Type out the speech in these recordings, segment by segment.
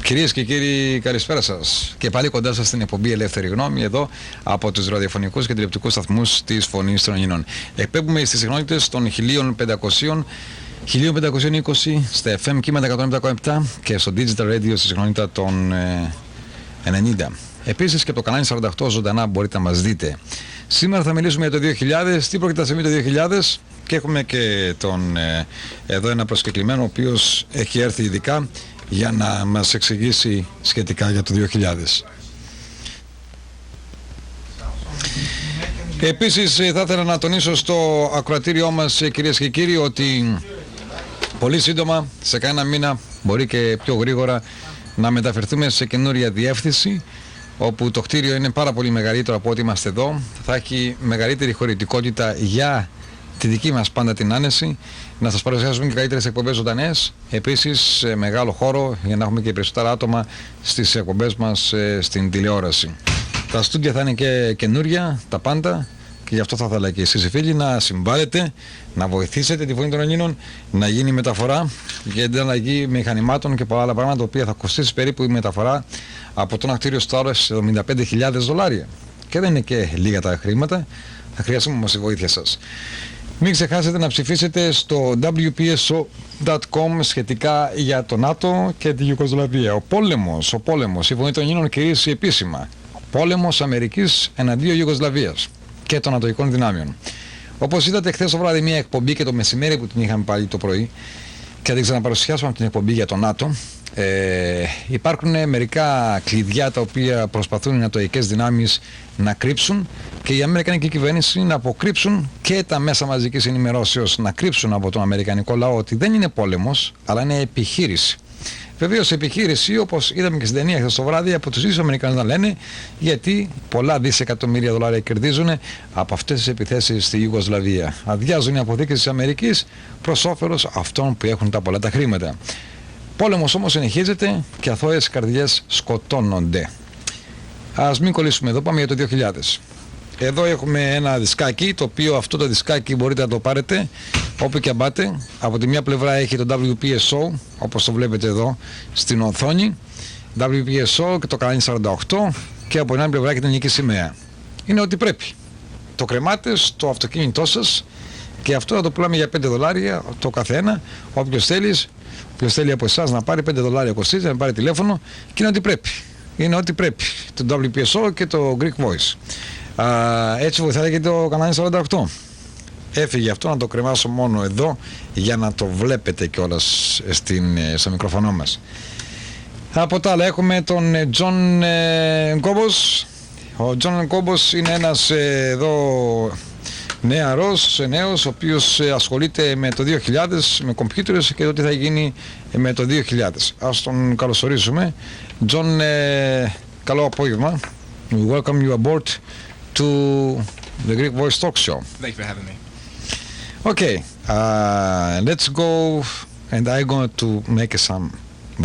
Κυρίες και κύριοι, καλησπέρα σας. Και πάλι κοντά σας στην εκπομπή Ελεύθερη Γνώμη, εδώ από τους ραδιοφωνικούς και τηλεοπτικούς σταθμούς της Φωνής των Ελλήνων. Εκπέμπουμε στις συχνότητες των 1500, 1520 στα FM κύματα 107,7 και στο Digital Radio στη συχνότητα των 90. Επίσης και το κανάλι 48 ζωντανά μπορείτε να μας δείτε. Σήμερα θα μιλήσουμε για το 2000, τι πρόκειται να συμβεί το 2000 και έχουμε και εδώ ένα προσκεκλημένο ο οποίος έχει έρθει ειδικά για να μας εξηγήσει σχετικά για το 2000. Επίσης θα ήθελα να τονίσω στο ακροατήριό μας, κυρίες και κύριοι, ότι πολύ σύντομα, σε κάνα μήνα, μπορεί και πιο γρήγορα, να μεταφερθούμε σε καινούρια διεύθυνση, όπου το κτίριο είναι πάρα πολύ μεγαλύτερο από ό,τι είμαστε εδώ. Θα έχει μεγαλύτερη χωρητικότητα για τη δική μας πάντα την άνεση, να σας παρουσιάσουμε και καλύτερες εκπομπές ζωντανές. Επίσης μεγάλο χώρο για να έχουμε και περισσότερα άτομα στις εκπομπές μας στην τηλεόραση. Τα στούντια θα είναι και καινούρια, τα πάντα, και γι' αυτό θα ήθελα και εσείς οι φίλοι να συμβάλλετε, να βοηθήσετε τη Φωνή των Ελλήνων, να γίνει μεταφορά για την αλλαγή μηχανημάτων και πολλά άλλα πράγματα, τα οποία θα κοστίσει περίπου η μεταφορά από το ένα κτίριο στο άλλο σε $75,000. Και δεν είναι και λίγα τα χρήματα, θα χρειαστούμε όμως η βοήθεια σας. Μην ξεχάσετε να ψηφίσετε στο wpso.com σχετικά για το ΝΑΤΟ και τη Ιουγκοσλαβία. Ο πόλεμος, η Φωνή των Ελλήνων κηρύσσει επίσημα. Πόλεμος Αμερικής εναντίον Ιουγκοσλαβίας και των νατοικών δυνάμεων. Όπως είδατε χθες το βράδυ μια εκπομπή και το μεσημέρι που την είχαμε πάλι το πρωί και θα την ξαναπαρουσιάσουμε από την εκπομπή για το ΝΑΤΟ. Υπάρχουν μερικά κλειδιά τα οποία προσπαθούν οι νατοικές δυνάμεις να κρύψουν και η αμερικανική κυβέρνηση να αποκρύψουν και τα μέσα μαζικής ενημερώσεως να κρύψουν από τον αμερικανικό λαό ότι δεν είναι πόλεμος αλλά είναι επιχείρηση. Βεβαίως επιχείρηση, όπως είδαμε και στην ταινία χθες το βράδυ, από τους ίδιους Αμερικανούς να λένε, γιατί πολλά δισεκατομμύρια δολάρια κερδίζουν από αυτές τις επιθέσεις στη Ιουγκοσλαβία. Αδειάζουν οι αποθήκες της Αμερικής προς όφελος αυτών που έχουν τα πολλά τα χρήματα. Πόλεμος όμως συνεχίζεται και αθώες καρδιές σκοτώνονται. Ας μην κολλήσουμε εδώ, πάμε για το 2000. Εδώ έχουμε ένα δισκάκι, το οποίο αυτό το δισκάκι μπορείτε να το πάρετε όπου και αν πάτε. Από τη μια πλευρά έχει το WPSO, όπως το βλέπετε εδώ στην οθόνη, WPSO και το κανάλι 48, και από την άλλη πλευρά έχει την ελληνική σημαία. Είναι ό,τι πρέπει. Το κρεμάτε στο αυτοκίνητό σας και αυτό θα το πουλάμε για $5 το καθένα. Όποιος θέλει από εσάς να πάρει $5 κοστίζει, να πάρει τηλέφωνο, και είναι ό,τι πρέπει. Είναι ό,τι πρέπει. Το WPSO και το Greek Voice. Έτσι βοηθάει και το κανάλι 48. Έφυγε αυτό, να το κρεμάσω μόνο εδώ για να το βλέπετε κιόλας στο μικροφωνό μας. Από τα άλλα έχουμε τον John Κόμπος. Ο John Κόμπος είναι ένας εδώ νέος, ο οποίος ασχολείται με το 2000, με κομπιούτερες και το τι θα γίνει με το 2000. Ας τον καλωσορίσουμε. John, καλό απόγευμα. We welcome you aboard to the Greek Voice Talk Show. Thank you for having me. Okay, let's go, and I'm going to make some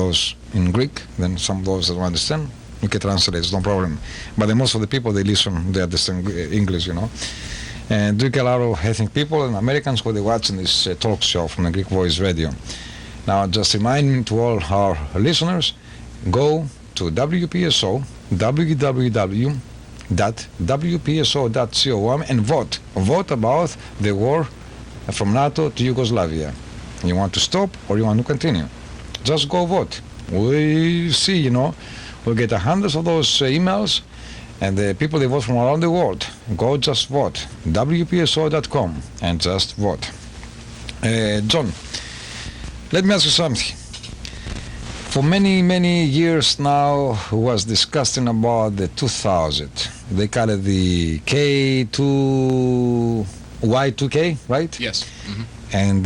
those in Greek, then some of those that don't understand, you can translate, it's no problem. But the most of the people, they listen, they understand English, you know. And we get a lot of ethnic people and Americans who they watching this talk show from the Greek Voice Radio. Now, just reminding to all our listeners, go to WPSO, www.wpso.com, and vote about the war from NATO to Yugoslavia. You want to stop or you want to continue? Just go vote. We see, you know, we'll get hundreds of those emails, and the people they vote from around the world. Go just vote. WPSO.com and just vote. John, let me ask you something. For many years now was discussing about the 2000. They call it the Y2K, right? Yes. Mm-hmm. And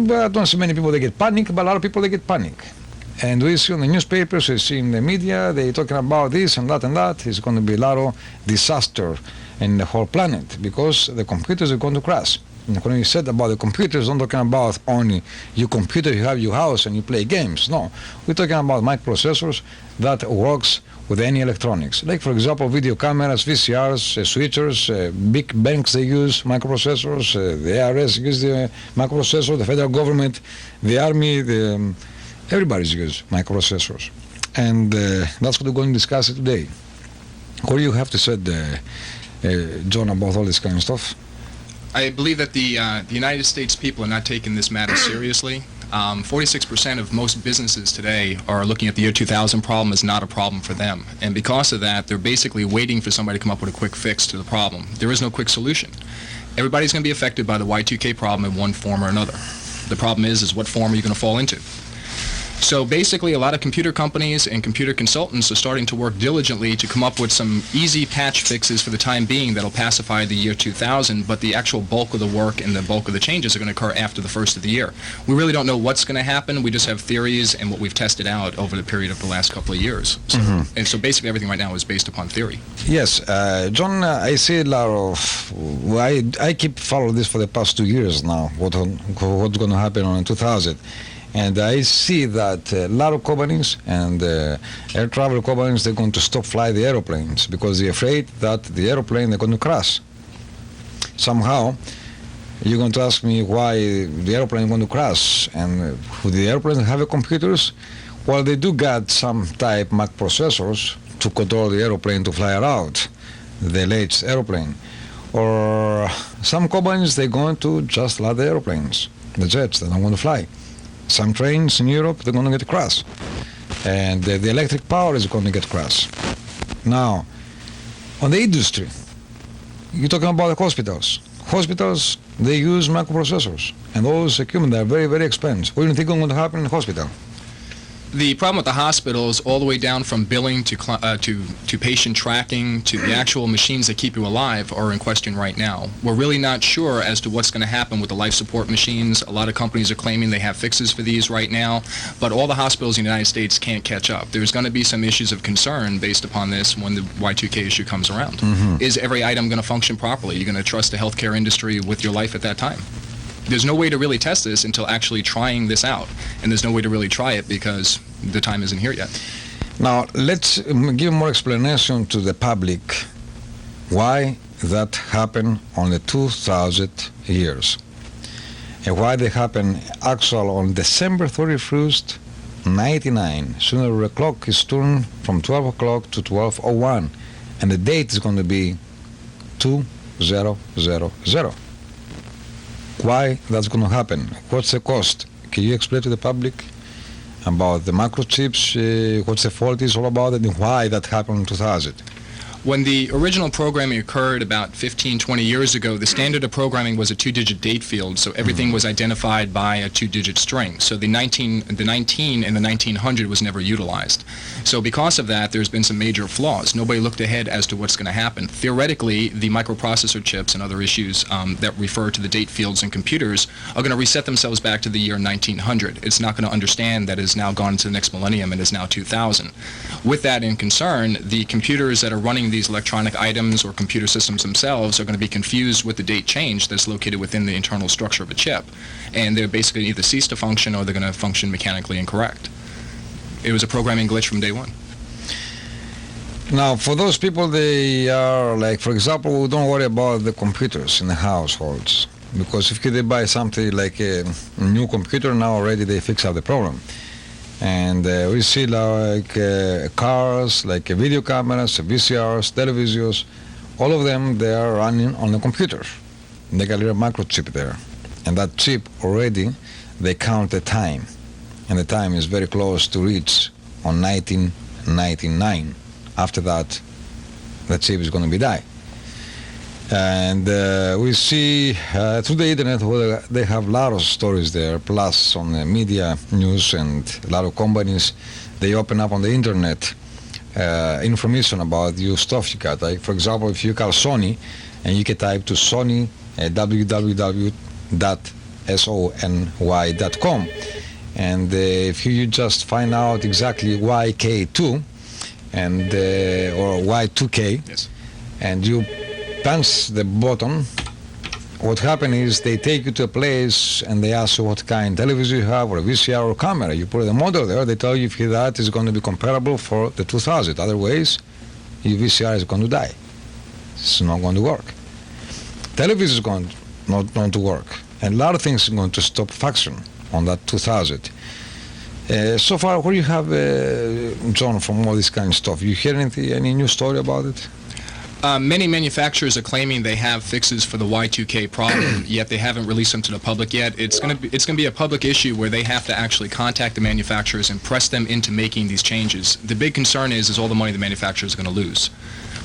but I don't see many people that get panic, but a lot of people that get panic. And we see on the newspapers, we see in the media, they talking about this and that and that. It's going to be a lot of disaster in the whole planet because the computers are going to crash. And when you said about the computers, don't talking about only your computer, you have your house and you play games. No, we're talking about microprocessors that works with any electronics. Like for example, video cameras, VCRs, switchers, big banks they use microprocessors, the ARS use the microprocessor, the federal government, the army, Everybody's used microprocessors. And that's what we're going to discuss today. What do you have to say, John, about all this kind of stuff? I believe that the United States people are not taking this matter seriously. 46% of most businesses today are looking at the year 2000 problem as not a problem for them. And because of that, they're basically waiting for somebody to come up with a quick fix to the problem. There is no quick solution. Everybody's going to be affected by the Y2K problem in one form or another. The problem is what form are you going to fall into? So basically, a lot of computer companies and computer consultants are starting to work diligently to come up with some easy patch fixes for the time being that'll pacify the year 2000, but the actual bulk of the work and the bulk of the changes are going to occur after the first of the year. We really don't know what's going to happen. We just have theories and what we've tested out over the period of the last couple of years. So, and so basically everything right now is based upon theory. Yes, John, I see a lot of, I keep following this for the past 2 years now, what's going to happen on 2000. And I see that a lot of companies and air travel companies, they're going to stop flying the aeroplanes because they're afraid that the aeroplane, they're going to crash. Somehow, you're going to ask me why the airplane is going to crash. And would the airplanes have computers? Well, they do got some type microprocessors to control the airplane to fly around, the latest airplane. Or some companies, they're going to just let the airplanes, the jets, they're not going to fly. Some trains in Europe, they're going to get crashed. And the electric power is going to get crashed. Now, on the industry, you're talking about the hospitals. Hospitals, they use microprocessors. And those equipment are very, very expensive. What do you think is going to happen in the hospital? The problem with the hospitals, all the way down from billing to patient tracking to the actual machines that keep you alive, are in question right now. We're really not sure as to what's going to happen with the life support machines. A lot of companies are claiming they have fixes for these right now, but all the hospitals in the United States can't catch up. There's going to be some issues of concern based upon this when the Y2K issue comes around. Is every item going to function properly? You're going to trust the healthcare industry with your life at that time? There's no way to really test this until actually trying this out. And there's no way to really try it because the time isn't here yet. Now, let's give more explanation to the public why that happened on the 2000 years. And why they happened actually on December 31st, 99. Sooner the clock is turned from 12 o'clock to 12:01. And the date is going to be 2000. Why that's going to happen? What's the cost? Can you explain to the public about the microchips, what's the fault is all about it, and why that happened in 2000? When the original programming occurred about 15, 20 years ago, the standard of programming was a 2-digit date field, so everything was identified by a 2-digit string. So the 19 and the 1900 was never utilized. So because of that, there's been some major flaws. Nobody looked ahead as to what's going to happen. Theoretically, the microprocessor chips and other issues that refer to the date fields in computers are going to reset themselves back to the year 1900. It's not going to understand that it's now gone to the next millennium and is now 2000. With that in concern, the computers that are running these electronic items or computer systems themselves are going to be confused with the date change that's located within the internal structure of a chip. And they're basically either cease to function or they're going to function mechanically incorrect. It was a programming glitch from day one. Now, for those people, they are like, for example, don't worry about the computers in the households. Because if they buy something like a new computer, now already they fix up the problem. And we see like cars, like video cameras, VCRs, televisions, all of them, they are running on a computer. They got a little microchip there. And that chip already, they count the time. And the time is very close to reach on 1999. After that, the chip is going to be die. And we see through the internet where they have a lot of stories there, plus on the media news and a lot of companies, they open up on the internet information about your stuff you got. Like, for example, if you call Sony and you can type to Sony www.sony.com, and if you just find out exactly YK2 and or Y2K, yes, and you punch the button, what happens is they take you to a place and they ask you what kind of television you have, or a VCR or camera. You put the model there, they tell you if that is going to be comparable for the 2000. Otherwise, your VCR is going to die. It's not going to work. Television is not going to work. And a lot of things are going to stop function on that 2000. So far, what do you have, John, from all this kind of stuff? You hear any new story about it? Many manufacturers are claiming they have fixes for the Y2K problem, yet they haven't released them to the public yet. It's going to be a public issue where they have to actually contact the manufacturers and press them into making these changes. The big concern is all the money the manufacturers are going to lose.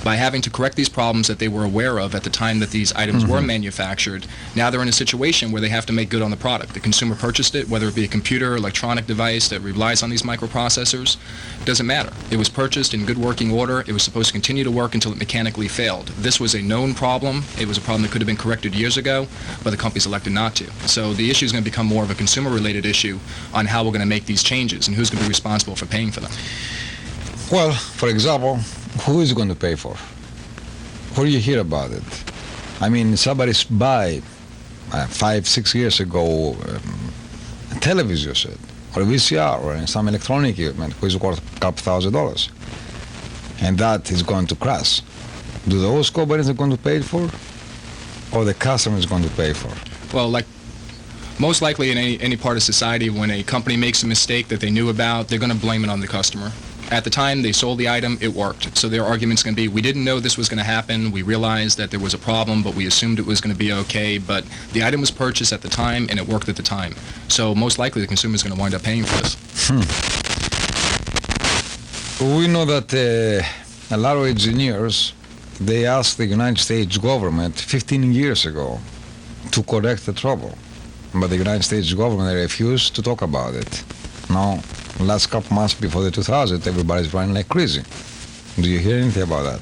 By having to correct these problems that they were aware of at the time that these items were manufactured, now they're in a situation where they have to make good on the product. The consumer purchased it, whether it be a computer, electronic device that relies on these microprocessors, doesn't matter. It was purchased in good working order. It was supposed to continue to work until it mechanically failed. This was a known problem. It was a problem that could have been corrected years ago, but the companies elected not to. So the issue is going to become more of a consumer-related issue on how we're going to make these changes and who's going to be responsible for paying for them. Well, for example, who is going to pay for? What do you hear about it? I mean, somebody's buy 5-6 years ago a television set or a VCR or some electronic equipment which is worth a couple $1,000, and that is going to crash. Do those companies are going to pay for, or the customer is going to pay for? Well, like most likely in any part of society, when a company makes a mistake that they knew about, they're going to blame it on the customer. At the time they sold the item, it worked. So their argument's going to be, we didn't know this was going to happen. We realized that there was a problem, but we assumed it was going to be okay. But the item was purchased at the time, and it worked at the time. So most likely the consumer's going to wind up paying for this. We know that a lot of engineers, they asked the United States government 15 years ago to correct the trouble. But the United States government refused to talk about it. Now, last couple months before the 2000, everybody's running like crazy. Do you hear anything about that?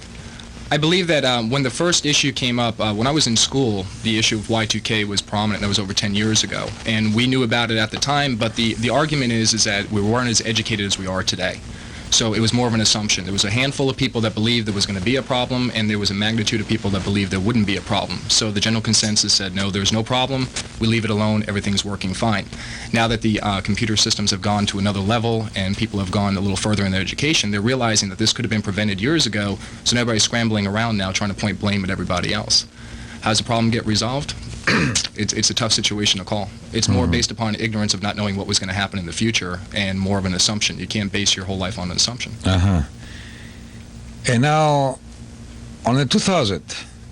I believe that when the first issue came up, when I was in school, the issue of Y2K was prominent. That was over 10 years ago. And we knew about it at the time, but the argument is that we weren't as educated as we are today. So it was more of an assumption. There was a handful of people that believed there was going to be a problem, and there was a magnitude of people that believed there wouldn't be a problem. So the general consensus said, no, there's no problem. We leave it alone. Everything's working fine. Now that the computer systems have gone to another level and people have gone a little further in their education, they're realizing that this could have been prevented years ago, so everybody's scrambling around now trying to point blame at everybody else. How does the problem get resolved? It's a tough situation to call. It's more based upon ignorance of not knowing what was going to happen in the future and more of an assumption. You can't base your whole life on an assumption. And now, on the 2000,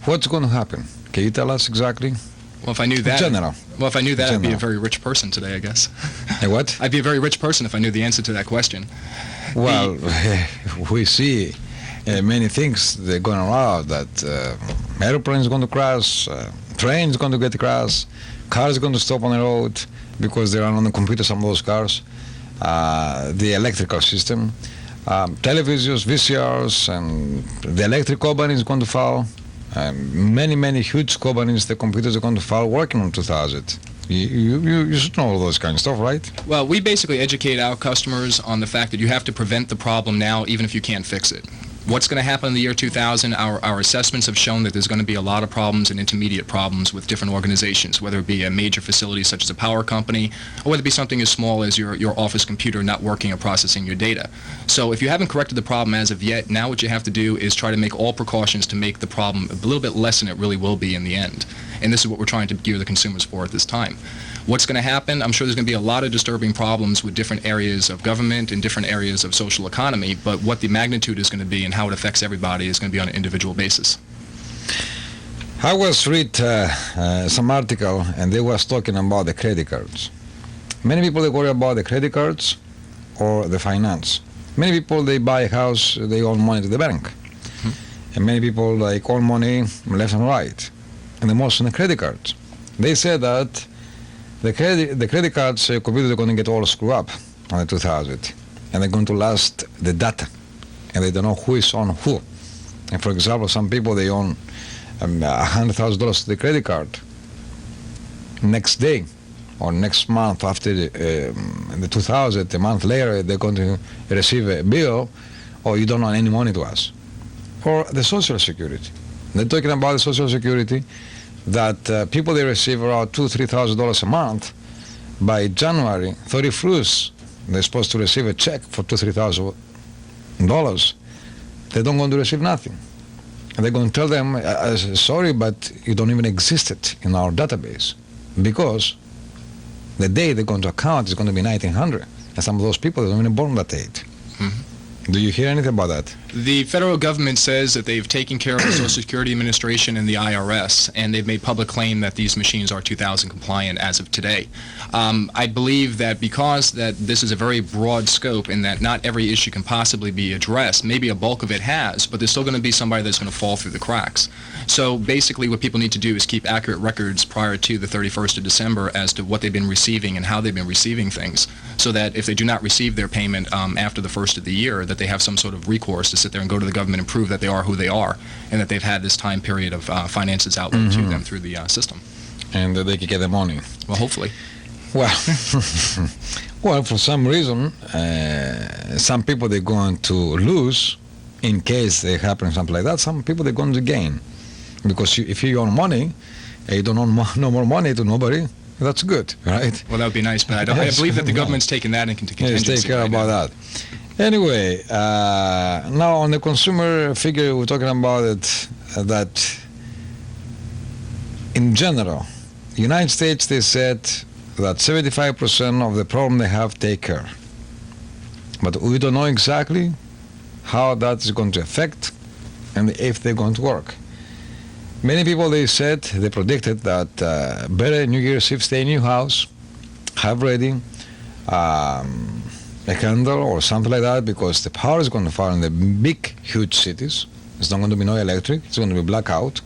what's going to happen? Can you tell us exactly? Well, if I knew that, General. Well, if I knew that, I'd be a very rich person today, I guess. A what? I'd be a very rich person if I knew the answer to that question. Well, we see many things that are going around, that airplane is going to crash, train is going to get crashed, car is going to stop on the road because they run on the computer, some of those cars, the electrical system, televisions, VCRs, and the electric company is going to fall. Many huge companies, the computers are going to fall working on 2000. You should know all those kind of stuff, right? Well, we basically educate our customers on the fact that you have to prevent the problem now, even if you can't fix it. What's going to happen in the year 2000, our assessments have shown that there's going to be a lot of problems and intermediate problems with different organizations, whether it be a major facility such as a power company, or whether it be something as small as your office computer not working or processing your data. So if you haven't corrected the problem as of yet, now what you have to do is try to make all precautions to make the problem a little bit less than it really will be in the end. And this is what we're trying to gear the consumers for at this time. What's going to happen? I'm sure there's going to be a lot of disturbing problems with different areas of government and different areas of social economy, but what the magnitude is going to be and how it affects everybody is going to be on an individual basis. I was read some article, and they was talking about the credit cards. Many people, they worry about the credit cards or the finance. Many people, they buy a house, they owe money to the bank. And many people, like, owe money left and right, and the most on the credit cards. They said that the credit cards, computers are going to get all screwed up on the 2000, and they're going to last the data, and they don't know who is on who. And for example, some people, they own $100,000 to the credit card. Next day or next month after the 2000, a month later, they're going to receive a bill, or you don't owe any money to us. Or the Social Security. They're talking about the Social Security, that people, they receive around $2,000-$3,000 a month. By January 31st, they're supposed to receive a check for $2,000-$3,000. They don't going to receive nothing. And they're going to tell them, sorry, but you don't even exist in our database, because The day they're going to account is going to be 1900. And some of those people, they're not even born on that date. Mm-hmm. Do you hear anything about that? The federal government says that they've taken care of the Social Security Administration and the IRS, and they've made public claim that these machines are 2000 compliant as of today. I believe that because that this is a very broad scope and that not every issue can possibly be addressed, maybe a bulk of it has, but there's still going to be somebody that's going to fall through the cracks. So basically what people need to do is keep accurate records prior to the 31st of December as to what they've been receiving and how they've been receiving things, so that if they do not receive their payment after the first of the year, that they have some sort of recourse to sit there and go to the government and prove that they are who they are and that they've had this time period of finances outlaid to them through the system. And they can get the money. Well, hopefully. Well, well, for some reason, some people they're going to lose in case they happen something like that. Some people they're going to gain, because if you own money, and you don't own no more money to nobody. That's good, right? Well, that would be nice, but I believe that the government's taken that into contingency. Yes, take care about that. Anyway, now on the consumer figure, we're talking about it that in general, United States, they said that 75% of the problem they have take care. But we don't know exactly how that is going to affect and if they're going to work. Many people, they said, they predicted that better New Year's Eve, stay in your house, have ready a candle or something like that, because the power is going to fall in the big, huge cities. It's not going to be no electric, it's going to be blackout.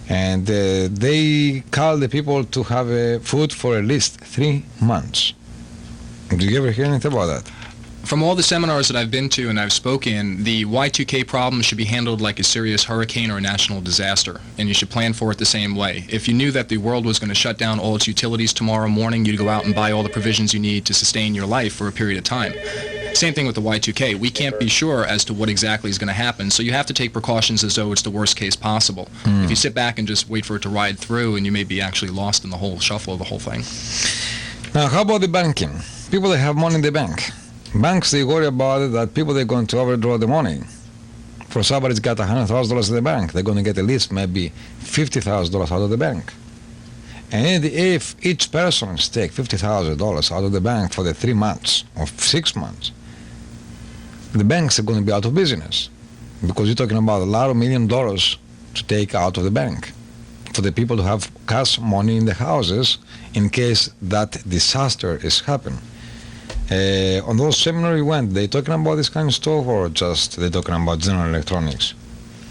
And they call the people to have food for at least 3 months. Do you ever hear anything about that? From all the seminars that I've been to and I've spoken, the Y2K problem should be handled like a serious hurricane or a national disaster, and you should plan for it the same way. If you knew that the world was going to shut down all its utilities tomorrow morning, you'd go out and buy all the provisions you need to sustain your life for a period of time. Same thing with the Y2K. We can't be sure as to what exactly is going to happen, so you have to take precautions as though it's the worst case possible. If you sit back and just wait for it to ride through, and you may be actually lost in the whole shuffle of the whole thing. Now, how about the banking? People that have money in the bank. Banks, they worry about it that people, they're going to overdraw the money. For somebody's got $100,000 in the bank, they're going to get at least maybe $50,000 out of the bank. And if each person takes $50,000 out of the bank for the 3 months or 6 months, the banks are going to be out of business, because you're talking about a lot of $1 million to take out of the bank for the people to have cash money in the houses in case that disaster is happening. On those seminars you went, they talking about this kind of stuff, or just they talking about general electronics?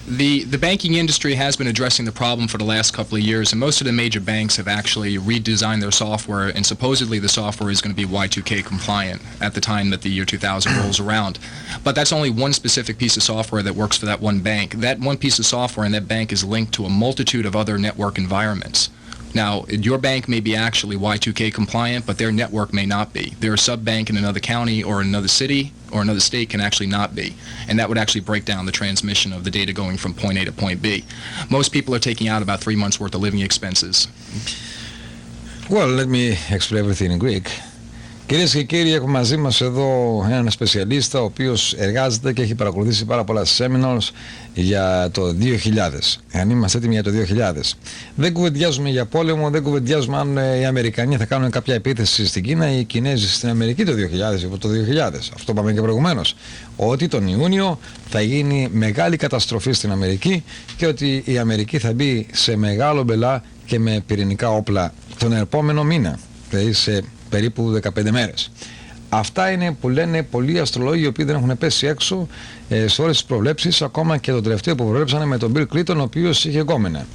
The banking industry has been addressing the problem for the last couple of years, and most of the major banks have actually redesigned their software, and supposedly the software is going to be Y2K compliant at the time that the year 2000 rolls around. But that's only one specific piece of software that works for that one bank. That one piece of software in that bank is linked to a multitude of other network environments. Now, your bank may be actually Y2K compliant, but their network may not be. Their sub-bank in another county or another city or another state can actually not be. And that would actually break down the transmission of the data going from point A to point B. Most people are taking out about 3 months' worth of living expenses. Well, let me explain everything in Greek. Κυρίες και κύριοι, έχουμε μαζί μας εδώ έναν σπεσιαλίστα ο οποίος εργάζεται και έχει παρακολουθήσει πάρα πολλά seminars για το 2000. Αν είμαστε έτοιμοι για το 2000. Δεν κουβεντιάζουμε για πόλεμο, δεν κουβεντιάζουμε αν οι Αμερικανοί θα κάνουν κάποια επίθεση στην Κίνα ή οι Κινέζοι στην Αμερική το 2000 ή το 2000. Αυτό είπαμε και προηγουμένως. Ότι τον Ιούνιο θα γίνει μεγάλη καταστροφή στην Αμερική και ότι η Αμερική θα μπει σε μεγάλο μπελά και με πυρηνικά όπλα τον επόμενο μήνα. Δηλαδή σε περίπου 15 μέρες. Αυτά είναι που λένε πολλοί αστρολόγοι οι οποίοι δεν έχουν πέσει έξω σε όλες τις προβλέψεις, ακόμα και το τελευταίο που προβλέψανε με τον Bill Clinton, ο οποίος είχε γκόμενα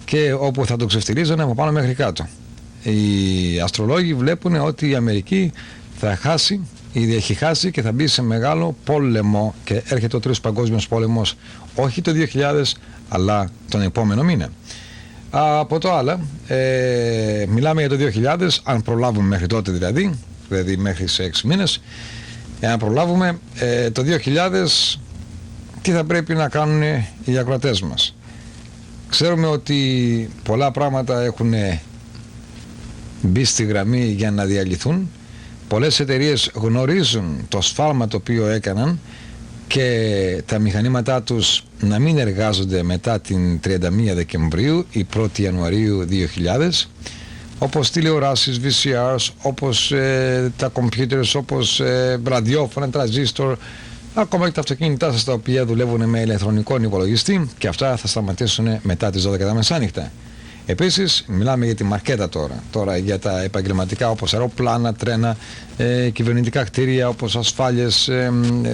και όπου θα το ξεφτιλίζανε από πάνω μέχρι κάτω. Οι αστρολόγοι βλέπουν ότι η Αμερική θα χάσει, ήδη έχει χάσει και θα μπει σε μεγάλο πόλεμο και έρχεται ο τρίτος παγκόσμιος πόλεμος όχι το 2000 αλλά τον επόμενο μήνα. Από το άλλο, μιλάμε για το 2000, αν προλάβουμε μέχρι τότε δηλαδή μέχρι σε 6 μήνες, αν προλάβουμε το 2000, τι θα πρέπει να κάνουν οι ακροατές μας. Ξέρουμε ότι πολλά πράγματα έχουν μπει στη γραμμή για να διαλυθούν. Πολλές εταιρείες γνωρίζουν το σφάλμα το οποίο έκαναν και τα μηχανήματά τους να μην εργάζονται μετά την 31 Δεκεμβρίου ή 1η Ιανουαρίου 2000. όπως τηλεοράσεις, VCRs, όπως τα computers, όπως ραδιόφωνα, τραζίστορ, ακόμα και τα αυτοκίνητά σας τα οποία δουλεύουν με ηλεκτρονικό υπολογιστή, και αυτά θα σταματήσουν μετά τις 12 τα μεσάνυχτα. Επίσης, μιλάμε για τη μαρκέτα τώρα για τα επαγγελματικά, όπως αεροπλάνα, τρένα, κυβερνητικά κτίρια, όπως ασφάλειες,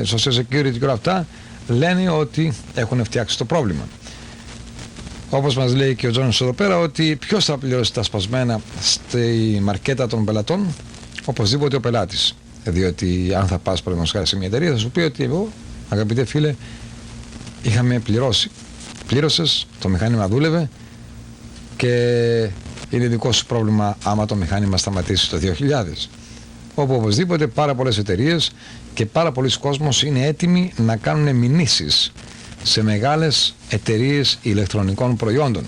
social security και όλα αυτά, λένε ότι έχουν φτιάξει το πρόβλημα. Όπως μας λέει και ο Τζόνις εδώ πέρα, ότι ποιος θα πληρώσει τα σπασμένα στη μαρκέτα των πελατών? Οπωσδήποτε ο πελάτης. Διότι αν θα πας παραδείγματος χάρη σε μια εταιρεία, θα σου πει ότι εγώ, αγαπητέ φίλε, είχαμε πληρώσει. Πλήρωσες, το μηχάνημα δούλευε και είναι δικό σου πρόβλημα άμα το μηχάνημα σταματήσει το 2000. Όπου οπωσδήποτε πάρα πολλές εταιρείες και πάρα πολλοί κόσμος είναι έτοιμοι να κάνουν μηνύσεις σε μεγάλες εταιρείες ηλεκτρονικών προϊόντων,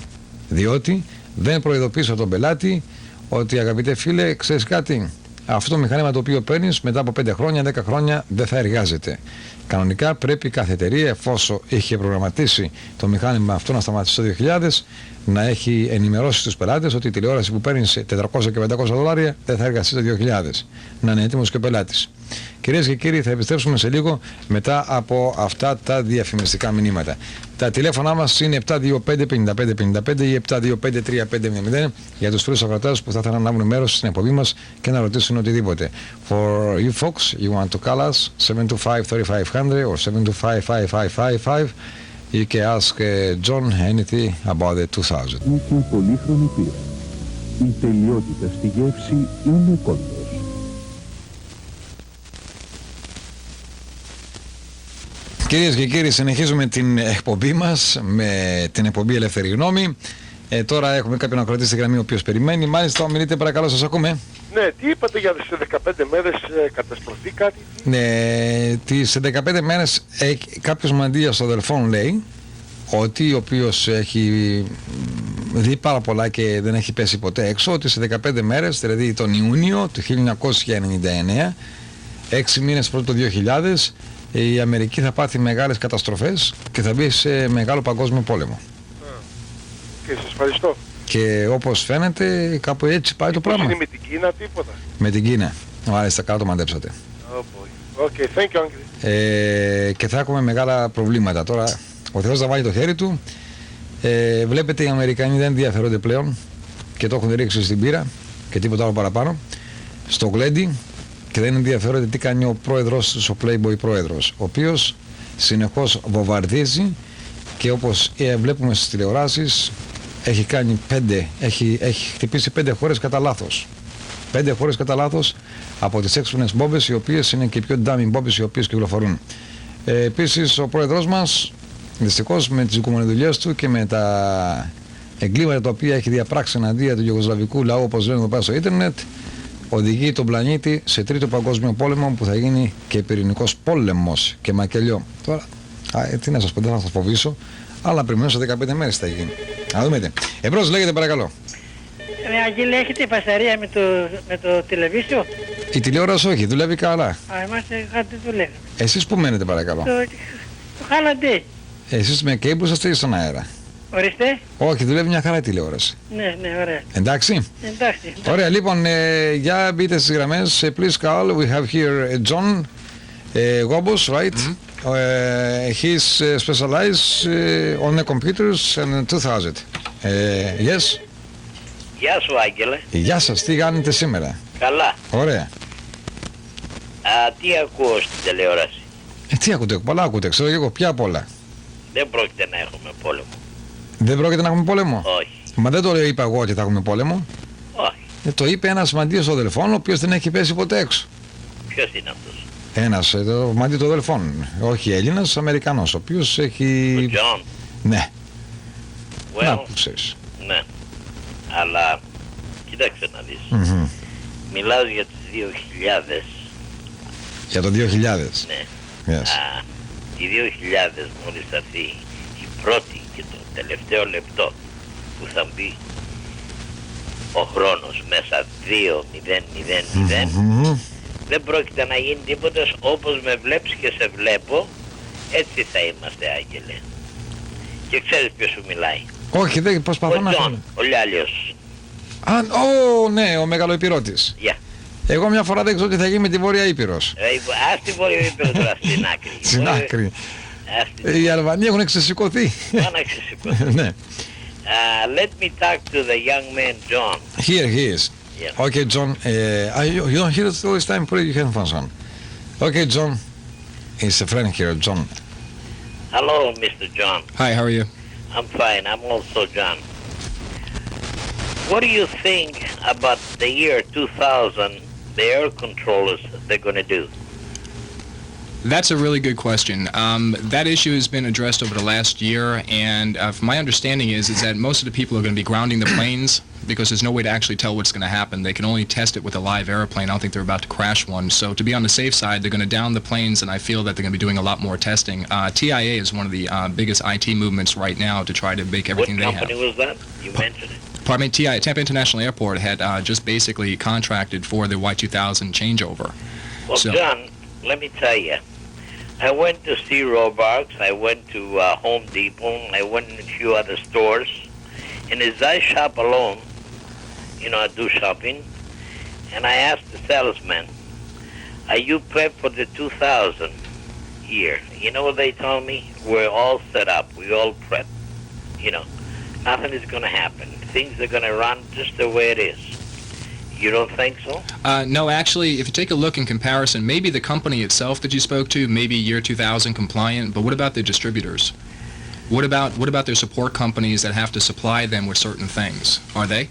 διότι δεν προειδοποιήσω τον πελάτη ότι, αγαπητέ φίλε, ξέρεις κάτι, αυτό το μηχάνημα το οποίο παίρνεις μετά από 5 χρόνια, 10 χρόνια δεν θα εργάζεται. Κανονικά πρέπει κάθε εταιρεία, εφόσον είχε προγραμματίσει το μηχάνημα αυτό να σταματήσει το 2000, να έχει ενημερώσει τους πελάτες ότι η τηλεόραση που παίρνεις 400 και 500 δολάρια δεν θα εργαστεί το 2000. Να είναι έτοιμος και ο πελάτης. Κυρίες και κύριοι, θα επιστρέψουμε σε λίγο μετά από αυτά τα διαφημιστικά μηνύματα. Τα τηλέφωνά μας είναι 725-5555 ή 725-3500 για τους φίλους ακροατές που θα ήθελαν να λάβουν μέρος στην εκπομπή μας και να ρωτήσουν οτιδήποτε. For you folks, you want to call us 725-3500 or 725-5555. You can ask John anything about the 2000. Μια πολύχρωμη πύρα. Η τελειότητα στη γεύση είναι κόντος. Κυρίες και κύριοι, συνεχίζουμε την εκπομπή μας με την εκπομπή Ελευθερη Γνώμη. Τώρα έχουμε κάποιον ακροατή στη γραμμή ο οποίος περιμένει. Μάλιστα, ομιλείτε, παρακαλώ, σας ακούμε. Ναι, τι είπατε για τις 15 μέρες καταστροφή κάτι? Ναι, τις 15 μέρες κάποιος μαντίας στο αδελφόν λέει ότι, ο οποίος έχει δει πάρα πολλά και δεν έχει πέσει ποτέ έξω, ότι σε 15 μέρες, δηλαδή τον Ιούνιο του 1999, 6 μήνες πρώτο το 2000, η Αμερική θα πάθει μεγάλες καταστροφές και θα μπει σε μεγάλο παγκόσμιο πόλεμο. Και σας ευχαριστώ. Και όπως φαίνεται κάπου έτσι πάει το πράγμα. Είναι με την Κίνα τίποτα? Με την Κίνα. Μάλιστα, καλά το μαντέψατε. Okay, thank you, Uncle. Και θα έχουμε μεγάλα προβλήματα. Τώρα ο Θεός θα βάλει το χέρι του. Βλέπετε, οι Αμερικανοί δεν ενδιαφέρονται πλέον και το έχουν ρίξει στην πύρα και τίποτα άλλο παραπάνω, στο γλέντι, και δεν ενδιαφέρονται τι κάνει ο πρόεδρος τους, ο Playboy πρόεδρος, ο οποίος συνεχώς βομβαρδίζει και όπως βλέπουμε στις τηλεοράσεις έχει κάνει έχει χτυπήσει 5 χώρες κατά λάθος. 5 χώρες κατά λάθος από τις έξυπνες μπόμπες, οι οποίες είναι και οι πιο ντάμι μπόμπες οι οποίες κυκλοφορούν. Επίσης ο πρόεδρος μας, δυστυχώς, με τις οικουμενοδουλειές του και με τα εγκλήματα τα οποία έχει διαπράξει εναντίον του Ιουγκοσλαβικού λαού, όπως λένε εδώ πέρα στο ίντερνετ, οδηγεί τον πλανήτη σε τρίτο παγκόσμιο πόλεμο που θα γίνει και πυρηνικός πόλεμος και μακελιό. Τώρα, τι να σας πω, δεν θα σας φοβήσω, αλλά περιμένω σε 15 μέρες θα γίνει. Να δούμε. Εμπρός, λέγεται, παρακαλώ. Αγγέλη, έχετε μπαταρία με το τηλεβίσιο? Η τηλεόραση όχι, δουλεύει καλά. Εμάς δεν δουλεύει. Εσείς που μένετε, παρακαλώ? Το χάλαντι. Εσείς με κέιμπλ είστε ή στον αέρα? Ορίστε. Όχι, δουλεύει μια χαρά η τηλεόραση. Ναι, ωραία. Εντάξει. Εντάξει. Ωραία, λοιπόν, για μπείτε στις γραμμές. Please call. We have here John Gobos, right? He's specialized on the computers and 2000. Yes. Γεια σου, Άγγελε. Γεια σας, τι κάνετε σήμερα? Καλά. Ωραία. Τι ακούω στην τηλεόραση? Τι ακούτε? Πολλά ακούτε, ξέρω και εγώ. Ποια απ' όλα? Δεν πρόκειται να έχουμε πόλεμο. Δεν πρόκειται να έχουμε πόλεμο? Όχι. Μα δεν το είπα εγώ ότι θα έχουμε πόλεμο. Όχι. Το είπε ένας μαντίος αδελφών, ο οποίος δεν έχει πέσει ποτέ έξω. Ποιος είναι αυτός? Ένας μαντί των αδελφών. Όχι Έλληνας, Αμερικανός, ο οποίος έχει... Ο Τζον. Ναι. Well, Να που ξέρεις. ναι. Αλλά κοίταξε να δεις. Μιλάς για τις 2000. Για το 2000. Ναι. Yes. Οι 2000 μόλις θα έρθει η πρώτη και το τελευταίο λεπτό που θα μπει ο χρόνος μέσα 2-0-0-0, δεν πρόκειται να γίνει τίποτα. Όπως με βλέπεις και σε βλέπω, έτσι θα είμαστε, Άγγελε. Και ξέρεις ποιος σου μιλάει? Όχι, δεν προσπαθώ ο να... Τζον, ο Λιάλιος. Ναι, ο μεγαλοϊπηρωτής. Yeah. Εγώ μια φορά δεν ξέρω τι θα γίνει με τη Βόρεια Ήπειρος. Ας τη Βόρεια Ήπειρο τώρα στην άκρη. Στην άκρη. Οι Αλβανοί έχουν ξεσηκωθεί. Πάνε να ξεσηκωθεί. Ναι. Let me talk to the young man John. Here he is. Yeah. Okay, John. You don't hear it all this time. Put your headphones on. Okay, John. He's a friend here, John. Hello, Mr. John. Hi, how are you? I'm fine. I'm also John. What do you think about the year 2000, the air controllers they're going to do? That's a really good question. That issue has been addressed over the last year, and from my understanding is that most of the people are going to be grounding the planes because there's no way to actually tell what's going to happen. They can only test it with a live airplane. I don't think they're about to crash one. So to be on the safe side, they're going to down the planes, and I feel that they're going to be doing a lot more testing. TIA is one of the biggest IT movements right now to try to make everything they have. What company was that? You mentioned it. Pardon me, TIA, Tampa International Airport, had just basically contracted for the Y2000 changeover. Well, So- John, let me tell you. I went to see Roebuck's, I went to Home Depot, I went in a few other stores, and as I shop alone, you know, I do shopping, and I asked the salesman, are you prepped for the 2000 year? You know what they told me? We're all set up, we all prepped. You know, nothing is going to happen. Things are going to run just the way it is. You don't think so? No, actually, if you take a look in comparison, maybe the company itself that you spoke to, maybe year 2000 compliant, but what about the distributors? What about their support companies that have to supply them with certain things? Are they?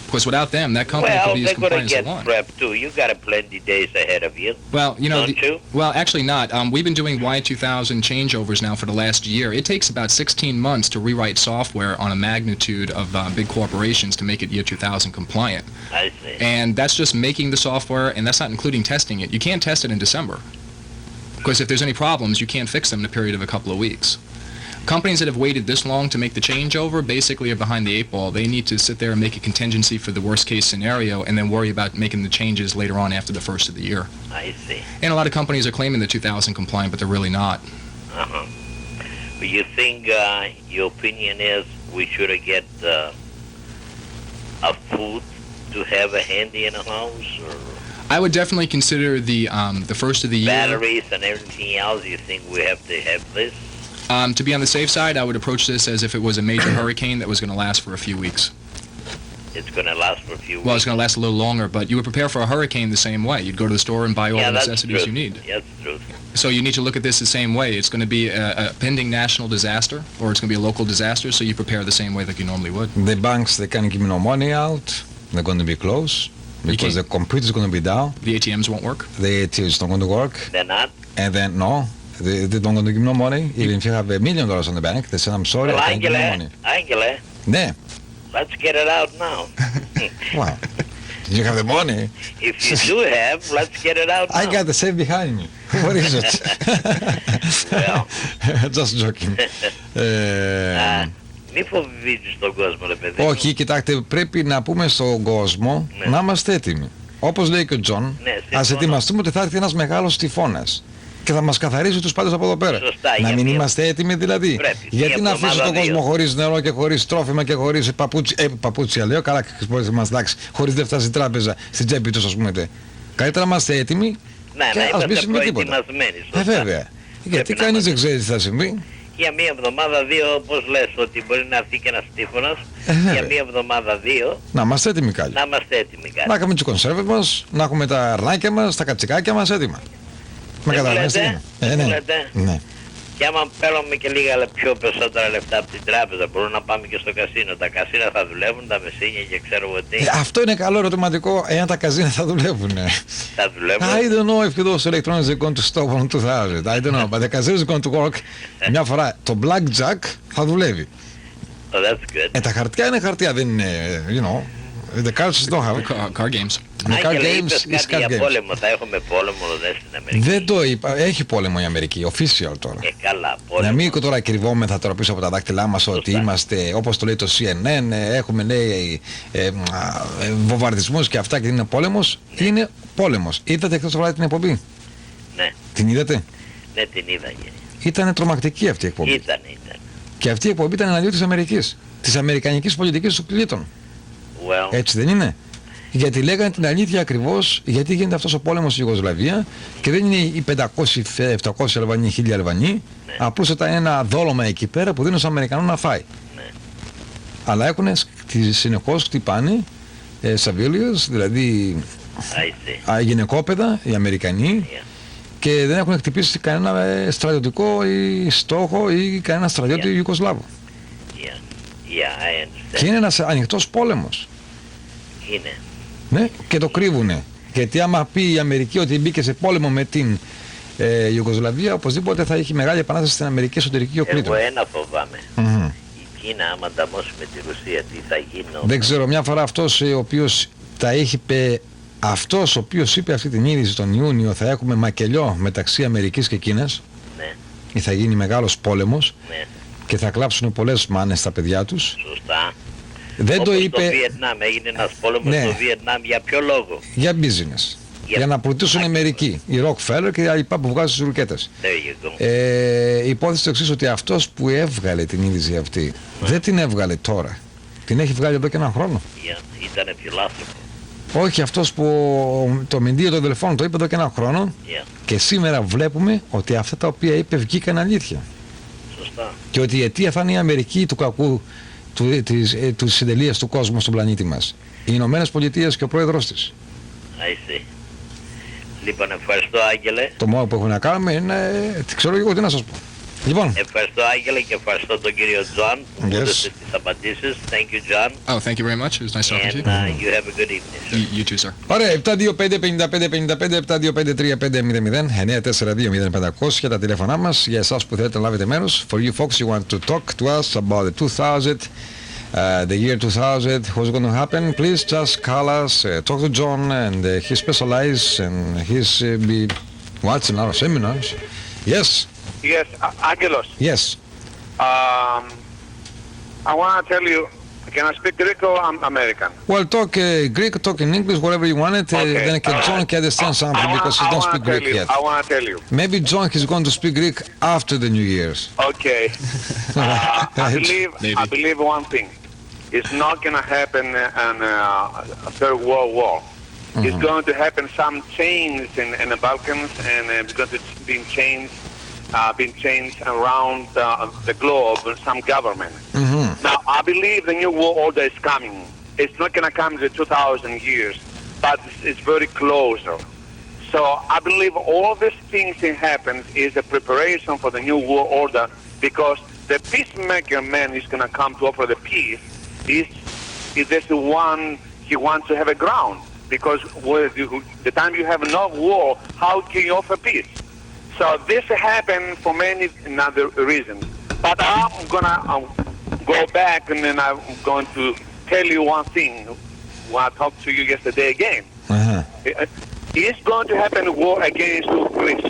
Because without them, that company Well, could be as they're going to compliant as get they want. prepped too. You got a plenty days ahead of you. Well, you know, Don't you? well, actually not. We've been doing Y2000 changeovers now for the last year. It takes about 16 months to rewrite software on a magnitude of big corporations to make it year 2000 compliant. I see. And that's just making the software, and that's not including testing it. You can't test it in December. Because if there's any problems, you can't fix them in a period of a couple of weeks. Companies that have waited this long to make the changeover basically are behind the 8 ball. They need to sit there and make a contingency for the worst case scenario and then worry about making the changes later on after the first of the year. I see. And a lot of companies are claiming they're 2000 compliant, but they're really not. Uh-huh. But you think your opinion is we should get a food to have a handy in a house, or I would definitely consider the first of the year. batteries and everything else? You think we have to have this? To be on the safe side, I would approach this as if it was a major hurricane that was going to last for a few weeks. It's going to last for a few Well, weeks. it's going to last a little longer, but you would prepare for a hurricane the same way. You'd go to the store and buy all Yeah, the that's necessities true. you need. That's true. So you need to look at this the same way. It's going to be a pending national disaster, or it's going to be a local disaster, so you prepare the same way that you normally would. The banks, they can't give no money out. They're going to be closed because the computer is going to be down. The ATMs won't work. The ATM is not going to work. They're not? And then, no, they don't going to give no money. Even if you have $1 million on the bank, they say, I'm sorry, Well, I can't give no money. Angela, Ναι. let's get it out now. Wow. You have the money. If you do have, let's get it out now. I got the safe behind me. What is it? Well. Just joking. Μη φοβίζεις τον κόσμο, ρε παιδί. Όχι, κοιτάξτε, πρέπει να πούμε στον κόσμο Ναι. να είμαστε έτοιμοι. Όπως λέει και ο Τζον, Ναι, ας συμφωνώ. ετοιμαστούμε ότι θα έρθει ένας μεγάλος τυφώνας και θα μας καθαρίσει τους πάντες από εδώ πέρα. Σωστά, να για μην μία- είμαστε έτοιμοι δηλαδή. Πρέπει. Γιατί Μία να αφήσεις εβδομάδα, τον κόσμο δύο. χωρίς νερό και χωρίς τρόφιμα και χωρίς παπούτσια, λέω, καλά, μας εντάξει, χωρίς δεν φτάσει η τράπεζα στην τσέπη τους, ας πούμε. Καλύτερα να είμαστε έτοιμοι Ναι, και να ας είμαστε μπήσουμε τίποτα. προετοιμασμένοι. σωστά. Βέβαια. Γιατί να κανείς είμαστε- δεν ξέρει τι θα συμβεί. Για μία εβδομάδα, δύο, όπως λες, ότι μπορεί να έρθει και ένας τύφωνας. βέβαια. Για μία εβδομάδα, δύο, Να είμαστε έτοιμοι κάλλοι. να είμαστε έτοιμοι κάτι. Να έχουμε τις κονσέρβες μας, να έχουμε τα αρνάκια μας, τα κατσικάκια μας έτοιμα. Με Δεν καταλαβαίνετε. λέτε, Ναι. δεν λέτε. Ναι. Και άμα παίρνουμε και λίγα πιο περισσότερα λεφτά από την τράπεζα, μπορούμε να πάμε και στο κασίνο. Τα κασίνα θα δουλεύουν, τα μεσίνια και ξέρω εγώ τι. Αυτό είναι καλό ερωτηματικό, εάν τα καζίνα θα δουλεύουν. Θα δουλεύουν. I don't know if those electronics are going to stop on 2000. I don't know, but the casinos are going to work. Μια φορά το blackjack θα δουλεύει. Oh, that's good. Τα χαρτιά είναι χαρτιά, δεν είναι, you know, the cards don't have. Card games. The card Άγγελε, games είπες is κάτι card για games. πόλεμο. Θα έχουμε πόλεμο δε στην Αμερική. Δεν το είπα, έχει πόλεμο η Αμερική, official τώρα. Καλά, Να πόλεμο. μην τώρα κρυβόμεθα τώρα πίσω από τα δάχτυλά μας ότι είμαστε, όπως το λέει το CNN, έχουμε λέει βομβαρδισμούς και αυτά και είναι πόλεμος. Είναι πόλεμος. Είδατε εκτός το βράδυ την εκπομπή? Ναι, Την είδατε? ναι, την είδα. κύριε. Ήταν τρομακτική αυτή η εκπομπή. Ήταν. Και αυτή η εκπομπή ήταν εναντίον της Αμερικής. Της αμερικανικής πολιτικής του πλήτων. Well, Έτσι δεν είναι? Γιατί λέγανε την αλήθεια ακριβώς, γιατί γίνεται αυτός ο πόλεμος στη Ιουγκοσλαβία και δεν είναι οι 500-700 Αλβανοί, 1000 Αλβανοί, απλώς ήταν ένα δόλωμα εκεί πέρα που δίνουν στους Αμερικανούς να φάει. Ναι. Αλλά έχουν συνεχώς χτυπάνε civilians, δηλαδή γυναικόπαιδα, οι Αμερικανοί, και δεν έχουν χτυπήσει κανένα στρατιωτικό ή στόχο ή κανένα στρατιώτη Ιουγκοσλάβο. Και είναι ένας ανοιχτός πόλεμος. Είναι. Ναι, και το κρύβουνε. Γιατί άμα πει η Αμερική ότι μπήκε σε πόλεμο με την Ιουγκοσλαβία, οπωσδήποτε θα έχει μεγάλη επανάσταση στην Αμερική εσωτερική και ο Κλήτων. Εγώ ένα φοβάμαι. Η Κίνα, άμα ανταμώσει με τη Ρωσία, τι θα γίνει? Δεν ξέρω, μια φορά αυτός ο οποίος τα έχει αυτός ο οποίος είπε αυτή την είδηση τον Ιούνιο, θα έχουμε μακελιό μεταξύ Αμερικής και Κίνας, ναι, ή θα γίνει μεγάλος πόλεμος, ναι, και θα κλάψουν πολλές μάνες στα παιδιά τους. σωστά. Δεν όπως το είπε. Στο Βιετνάμ έγινε ένας πόλεμος, Ναι. στο Βιετνάμ, για ποιο λόγο? Για business. Για να πλουτίσουν οι μερικοί, οι Rockefeller και οι λοιπά που βγάζουν στις ρουκέτες. There you go. Η υπόθεση το εξής, ότι αυτός που έβγαλε την είδηση αυτή δεν την έβγαλε τώρα. Την έχει βγάλει εδώ και έναν χρόνο. Ήτανε φιλάθλο. Όχι, αυτός που το μηνύο των αδελφών το είπε εδώ και έναν χρόνο, και σήμερα βλέπουμε ότι αυτά τα οποία είπε βγήκαν αλήθεια. Σωστά. Και ότι η αιτία θα είναι η Αμερική του κακού, της συντελείας του κόσμου στον πλανήτη μας. Οι Ηνωμένες Πολιτείες και ο πρόεδρος της. I see. Λοιπόν, ευχαριστώ, Άγγελε. Το μόνο που έχουμε να κάνουμε είναι, ξέρω εγώ τι να σας πω. Λοιπόν. Ευχαριστώ, Άγγελε, και ευχαριστώ τον κύριο Τζον που μου έδωσε τις απαντήσεις. Thank you, John. Oh, thank you very much. It was nice talking to you. And you have a good evening, sir. You too, sir. Ωραία, 725-55-55, 725-355-0, 942-0500 για τα τηλέφωνά μας, για εσάς που θέλετε να λάβετε μέρος. For you folks, you want to talk to us about the 2000, the year 2000, what's going to happen, please just call us, talk to John, and he specializes and he's watching our seminars. Yes. Yes, Angelos. Yes. I want to tell you, can I speak Greek or American? Well, talk Greek, talk in English, whatever you want it. Then John can understand something because he don't speak Greek yet. I want to tell you. Maybe John is going to speak Greek after the New Year's. Okay. I believe one thing. It's not going to happen in a Third World War. It's going to happen some change in the Balkans, and it's going to be changed around the globe, some government. Now, I believe the new world order is coming. It's not going to come in 2,000 years, but it's very closer. So I believe all these things that happen is a preparation for the new world order, because the peacemaker man is going to come to offer the peace. Is this the one he wants to have a ground? Because the time you have no war, how can you offer peace? So this happened for many other reasons. But I'm going to go back, and then I'm going to tell you one thing. When I talked to you yesterday again. It's going to happen a war against Greece.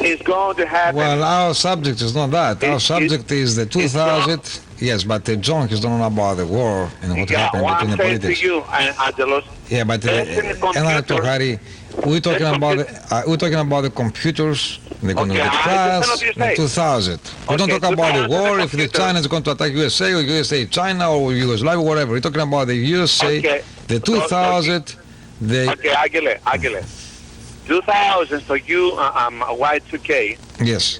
It's going to happen. Well, our subject is not that. Our subject is the 2000. Yes, but John is not about the war and what happened between the politics. To you, Angelos. Yeah, but we're talking about the computers. They're going to get crashed in 2000. We don't talk about the war, if the China is going to attack USA or USA China or Yugoslavia, whatever. We're talking about the USA, the 2000, the... Okay, Agile. 2000, so you, Y2K. Yes.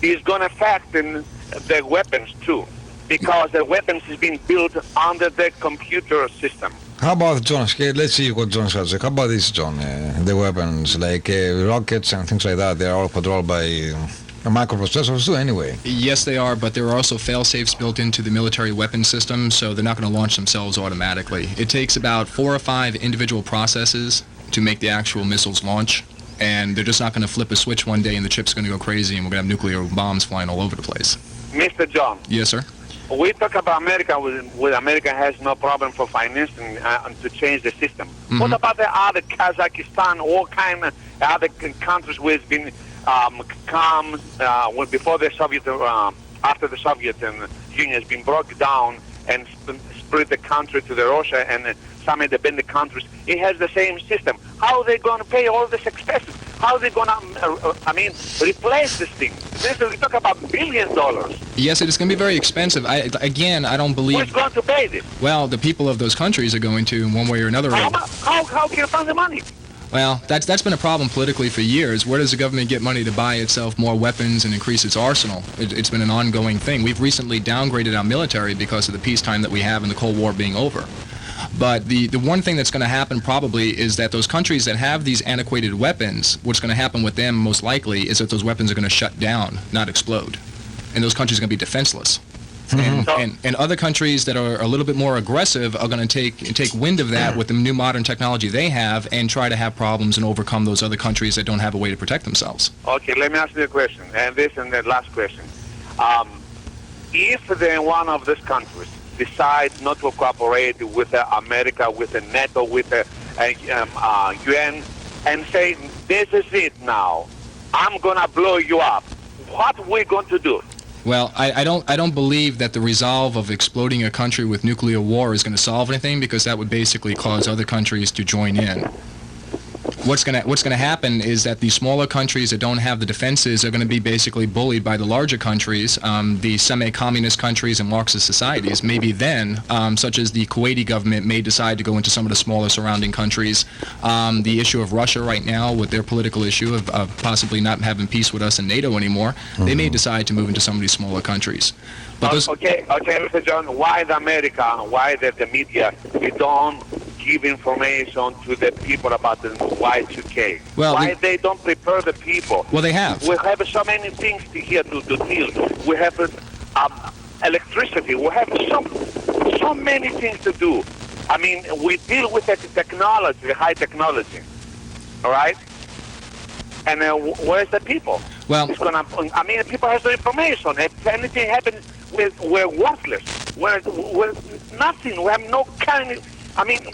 Is going to affect the weapons too, because the weapons is being built under the computer system. How about John? Let's see what John has. How about this, John? The weapons, like rockets and things like that, they're all controlled by microprocessors too, anyway. Yes, they are, but there are also fail-safes built into the military weapon system, so they're not going to launch themselves automatically. It takes about 4 or 5 individual processes to make the actual missiles launch, and they're just not going to flip a switch one day and the chip's going to go crazy and we're going to have nuclear bombs flying all over the place. Mr. John. Yes, sir. We talk about America. With America has no problem for financing to change the system. What about the other Kazakhstan, all kind of other countries which been come before the Soviet, after the Soviet Union has been broken down and split the country to the Russia and some independent countries? It has the same system. How are they going to pay all these expenses? how are they going to, replace this thing? We talk about $1 billion. Yes, it is going to be very expensive. I don't believe... Who's going to pay this? Well, the people of those countries are going to, in one way or another. How can you find the money? Well, that's been a problem politically for years. Where does the government get money to buy itself more weapons and increase its arsenal? It's been an ongoing thing. We've recently downgraded our military because of the peacetime that we have and the Cold War being over. But the one thing that's going to happen probably is that those countries that have these antiquated weapons, what's going to happen with them most likely is that those weapons are going to shut down, not explode. And those countries are going to be defenseless. And other countries that are a little bit more aggressive are going to take wind of that with the new modern technology they have and try to have problems and overcome those other countries that don't have a way to protect themselves. Okay, let me ask you a question, and this and the last question. If one of these countries decide not to cooperate with America, with the NATO, with the UN, and say, this is it now, I'm going to blow you up, what are we going to do? Well, I don't believe that the resolve of exploding a country with nuclear war is going to solve anything, because that would basically cause other countries to join in. What's going to happen is that the smaller countries that don't have the defenses are going to be basically bullied by the larger countries, the semi-communist countries and Marxist societies. Maybe then, such as the Kuwaiti government may decide to go into some of the smaller surrounding countries. The issue of Russia right now with their political issue of possibly not having peace with us in NATO anymore, they may decide to move into some of these smaller countries. But okay, Mr. John, why the America, why the media, we don't give information to the people about the Y2K? Well, why they don't prepare the people? Well, they have. We have so many things here to deal. We have electricity. We have so many things to do. We deal with the technology, the high technology. All right? And where's the people? Well, people have the information. If anything happens, we're worthless. We're nothing. We have no kind of...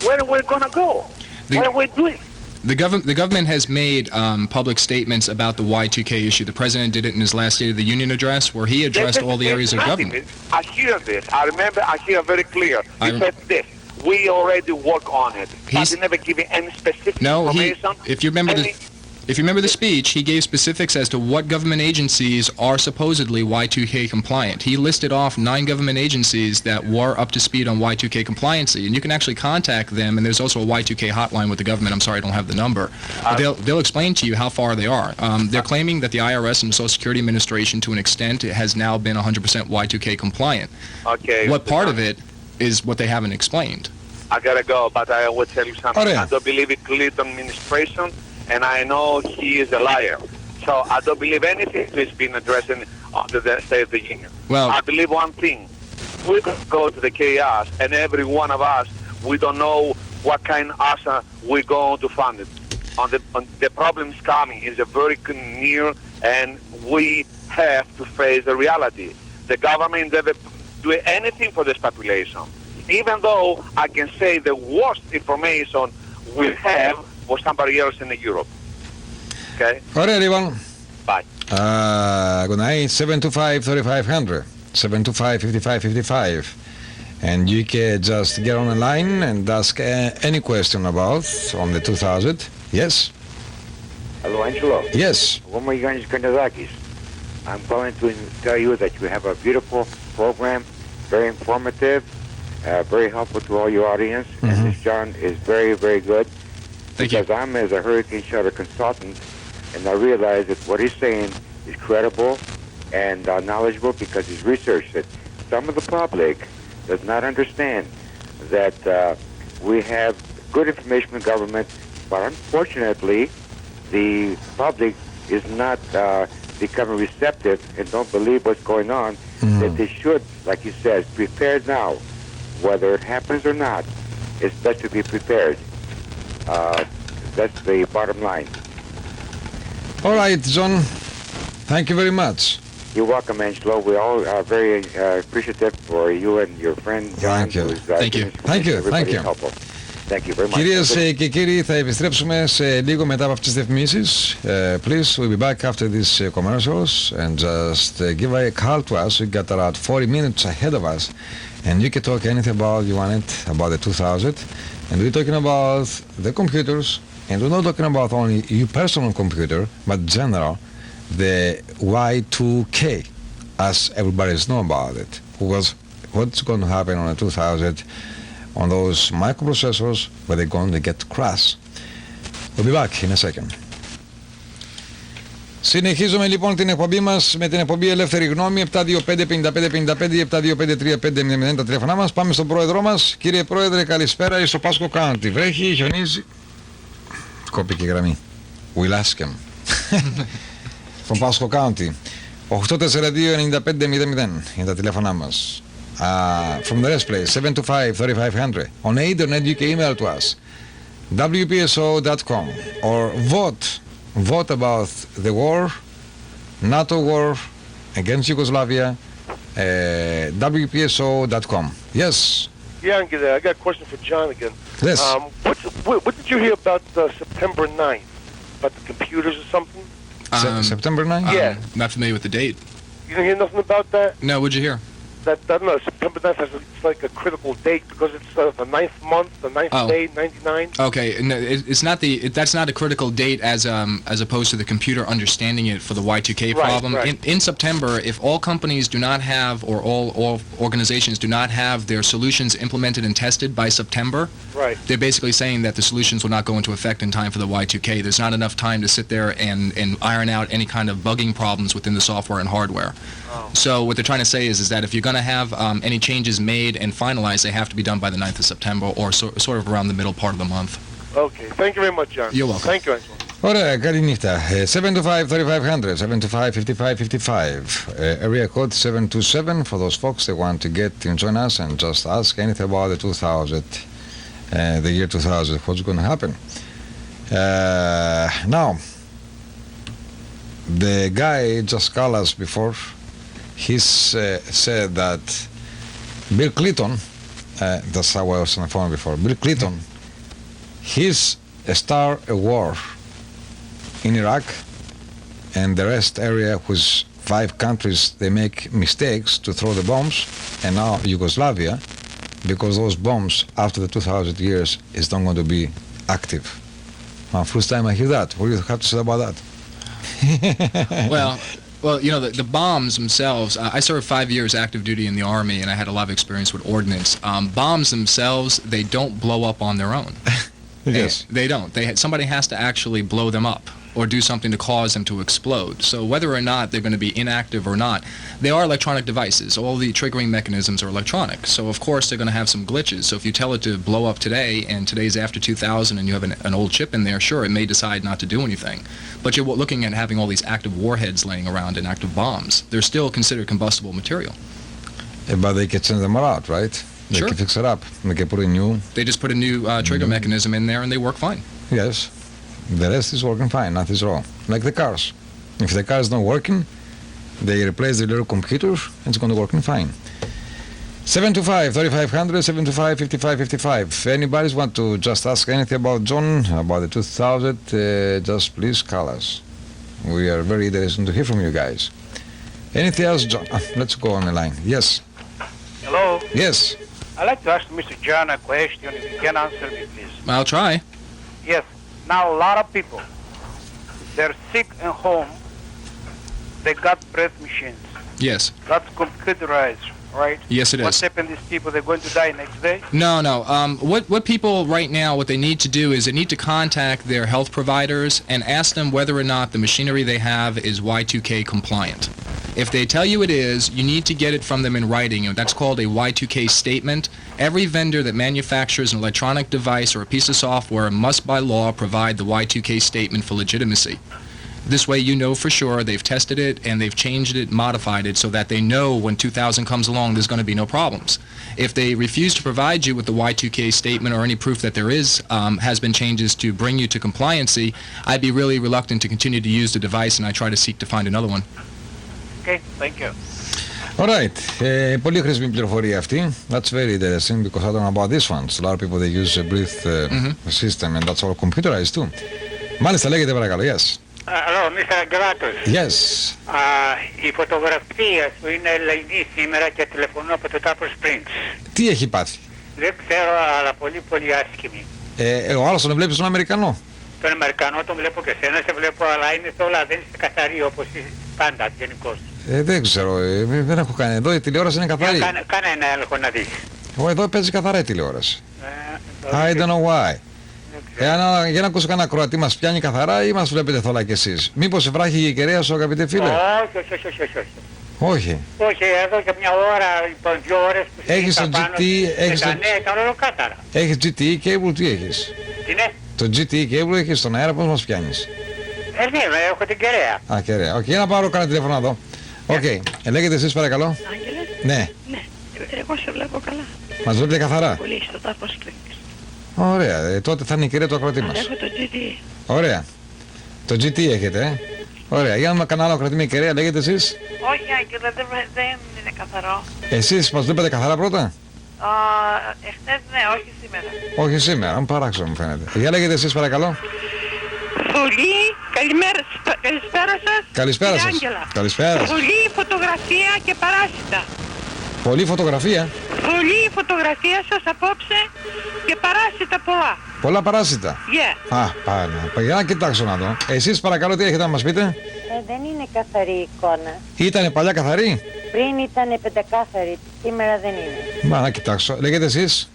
where are we going to go? What are we doing? The government has made public statements about the Y2K issue. The president did it in his last State of the Union address, where he addressed all the areas of government. I hear this. I remember I hear very clear. He said this. We already work on it. But he never gave any specific information. If you remember the speech, he gave specifics as to what government agencies are supposedly Y2K compliant. He listed off 9 government agencies that were up to speed on Y2K compliancy, and you can actually contact them, and there's also a Y2K hotline with the government. I'm sorry, I don't have the number. They'll explain to you how far they are. They're claiming that the IRS and the Social Security Administration, to an extent, has now been 100% Y2K compliant. Okay. What part of it is what they haven't explained? I gotta go, but I will tell you something. Yeah. I don't believe in Clinton administration, and I know he is a liar. So I don't believe anything he's been addressing under the State of the Union. Well, I believe one thing. We could go to the chaos, and every one of us, we don't know what kind of answer we're going to find it. The problems coming is a very near, and we have to face the reality. The government never do anything for this population. Even though I can say the worst information we have for somebody else in Europe. Okay? Ωραία, λοιπόν. Bye. Good night. 725-3500. 725-5555. And you can just get on the line and ask any question about on the 2000. Yes? Hello, Angelo. Yes. Yohannes Karnazakis. I'm calling to tell you that you have a beautiful program, very informative, very helpful to all your audience. Mm-hmm. And this John is very, very good. Thank you. Because I'm as a hurricane shelter consultant, and I realize that what he's saying is credible and knowledgeable, because he's researched it. Some of the public does not understand that we have good information from the government, but unfortunately the public is not becoming receptive and don't believe what's going on, that they should, like he says, prepare now. Whether it happens or not, it's best to be prepared. That's the bottom line. All right, John. Thank you very much. You're welcome, Angelo. We all are very appreciative for you and your friend John. Thank you. Who's, Thank you. Thank you. Thank you. Helpful. Thank you very much. Κυρίες και κύριοι, θα επιστρέψουμε σε λίγο μετά από αυτές τις διαφημίσεις. Please, we'll be back after these commercials, and just give a call to us. We got around 40 minutes ahead of us, and you can talk anything about you want it about the 2000, and we're talking about the computers, And we're not talking about only your personal computer, but general, the Y2K, as everybody's know about it. What's going to happen on the 2000 on those microprocessors where they're going to get crash. We'll be back in a second. Συνεχίζουμε λοιπόν την εκπομπή μας με την εκπομπή Ελεύθερη Γνώμη 725-55-55 ή 725-350-0 τα τηλέφωνά μας. Πάμε στον πρόεδρό μας. Κύριε Πρόεδρε, καλησπέρα. Στο Πάσχο County. Βρέχει, χιονίζει. Κόπηκε η γραμμή. We'll ask him. Στον Πάσχο County. 842-95-00 είναι τα τηλέφωνά μας. From the rest place, 725-3500. On the internet you can email to us. wpso.com or vote about the war, NATO war against Yugoslavia, wpso.com. Yes. Yeah, Angela, I got a question for John again. Yes. What did you hear about September 9th? About the computers or something? September 9th? Yeah. Not familiar with the date. You didn't hear nothing about that? No, what'd you hear? That I don't know, September 9th it's like a critical date because it's the 9th month, the 9th day, 99. Okay, no, it's not that's not a critical date as opposed to the computer understanding it for the Y2K problem. Right. In September, if all companies do not have, or all organizations do not have their solutions implemented and tested by September, right, they're basically saying that the solutions will not go into effect in time for the Y2K. There's not enough time to sit there and iron out any kind of bugging problems within the software and hardware. Oh. So what they're trying to say is that if you're going to have any changes made and finalized, they have to be done by the 9th of September or sort of around the middle part of the month. Okay, thank you very much, John. You're welcome. Thank you, Angela. Ωραία, καλή νύχτα. 725-3500, 725-5555. Area code 727 for those folks that want to get and join us and just ask anything about the 2000, the year 2000, what's going to happen. Now, the guy just called us before. He said that Bill Clinton, that's how I was on the phone before, Bill Clinton, he's start a war in Iraq and the rest area with 5 countries, they make mistakes to throw the bombs, and now Yugoslavia, because those bombs after the 2000 years is not going to be active. First time I hear that. What do you have to say about that? Well, you know, the bombs themselves, I served 5 years active duty in the Army, and I had a lot of experience with ordnance. Bombs themselves, they don't blow up on their own. Yes. They don't. Somebody has to actually blow them up or do something to cause them to explode. So whether or not they're going to be inactive or not, they are electronic devices. All the triggering mechanisms are electronic. So of course they're going to have some glitches. So if you tell it to blow up today, and today's after 2000 and you have an old chip in there, sure, it may decide not to do anything. But you're looking at having all these active warheads laying around and active bombs. They're still considered combustible material. But they can send them out, right? They Sure. can fix it up. They can put a new... They just put a new trigger mechanism in there and they work fine. Yes. The rest is working fine, nothing's wrong. Like the cars. If the car is not working, they replace the little computer and it's going to working fine. 725-3500, 725-5555. If anybody want to just ask anything about John, about the 2000, just please call us. We are very interested to hear from you guys. Anything else, John? Let's go on the line. Yes. Hello. Yes. I'd like to ask Mr. John a question, if you can answer me, please. I'll try. Yes. Now, a lot of people, they're sick at home. They got breath machines. Yes. That's computerized, right? Yes, it is. What's happened to these people? They're going to die next day? No. What people right now, what they need to do is they need to contact their health providers and ask them whether or not the machinery they have is Y2K compliant. If they tell you it is, you need to get it from them in writing. That's called a Y2K statement. Every vendor that manufactures an electronic device or a piece of software must by law provide the Y2K statement for legitimacy. This way you know for sure they've tested it and they've changed it, modified it, so that they know when 2000 comes along there's going to be no problems. If they refuse to provide you with the Y2K statement or any proof that there has been changes to bring you to compliancy, I'd be really reluctant to continue to use the device, and I try to seek to find another one. Okay, thank you. Alright, πολύ χρήσιμη πληροφορία αυτή. That's very interesting because I don't know about this one. A lot of people they use a breath system and that's all computerized too. Μάλιστα, λέγεται παρακαλώ, yes. Hello, Mr. Αγγελατο. Yes. Η φωτογραφία σου είναι ελεηνή σήμερα και τηλεφωνώ από το Tupper Springs. Τι έχει πάθει? Δεν ξέρω, αλλά πολύ άσχημη. Ο άλλος τον βλέπεις τον Αμερικανό. τον Αμερικανό τον βλέπω και σένα σε βλέπω, αλλά είναι όλα, δεν είσαι καθαρή όπως πάντα γενικώς. Δεν ξέρω, δεν έχω κάνει. Εδώ η τηλεόραση είναι καθαρή. Κάνε ένα έλεγχο να δεις. Εδώ παίζει καθαρά η τηλεόραση. I don't know why. Για να ακούσω κανένα Κροατή μας πιάνει καθαρά ή μας βλέπετε θολά κι εσείς? Μήπως βράχει η κεραία σου, αγαπητέ φίλε? Όχι. Όχι. Όχι, εδώ και μια ώρα, λοιπόν, 2 ώρες που έχεις το GT, έχεις το... ήταν όλο κάθαρα. Έχεις GTE cable, τι έχεις? Τι είναι? Το GTE cable έχεις στον αέρα, πώς μας πιάνεις? Ναι, έχω την κεραία. Α, κεραία. Οκ, για να πάρω κανένα τηλέφωνο εδώ. Οκ, λέγεται εσείς παρακαλώ. Άγγελε. Ναι. Ναι, εγώ σε βλέπω καλά. Μας βλέπετε καθαρά? Πολύ στο τάφος κλείνεις. Ωραία, τότε θα είναι η κεραία του ακροατή μας. Έχω το GT. Ωραία. Το GT έχετε, Ωραία, για να κάνω άλλο ακροατή με κεραία, λέγεται εσείς? Όχι, Άγγελε, δεν είναι καθαρό. Εσείς μας βλέπετε καθαρά πρώτα? Εχθές ναι, όχι σήμερα. Όχι σήμερα, παράξενο μου φαίνεται. Για λέγεται εσείς παρακαλώ. Πολύ, καλησπέρα σας. Καλησπέρα σας. Καλησπέρα σας. Πολύ φωτογραφία και παράσιτα. Πολύ φωτογραφία. Πολύ φωτογραφία σας απόψε και παράσιτα πολλά. Πολλά παράσιτα. Yeah. Α, πάνε. Για να κοιτάξω να δω. Εσείς παρακαλώ τι έχετε να μας πείτε? Δεν είναι καθαρή η εικόνα. Ήτανε παλιά καθαρή? Πριν ήταν πεντακάθαρη, σήμερα δεν είναι. Μα να κοιτάξω. Λέγεται εσείς?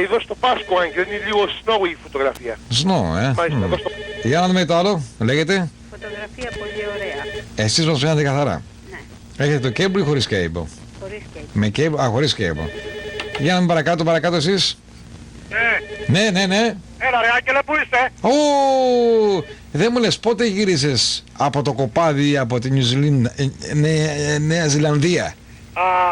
Εδώ στο Πάσκο, Άγγελ, είναι λίγο snowy η φωτογραφία. Snow, Μάλιστα, εδώ στο... Για να δούμε το άλλο. Λέγεται? Φωτογραφία πολύ ωραία. Εσείς μας φαίνεται καθαρά. Ναι. Έχετε το cable ή χωρίς cable? Χωρίς cable. Με cable, χωρίς cable. Για να δούμε παρακάτω εσείς. Ναι. Έλα ρε Άγγελε, πού είστε? Δεν μου λες πότε γύρισες από το κοπάδι από τη Νέα Ζηλανδία?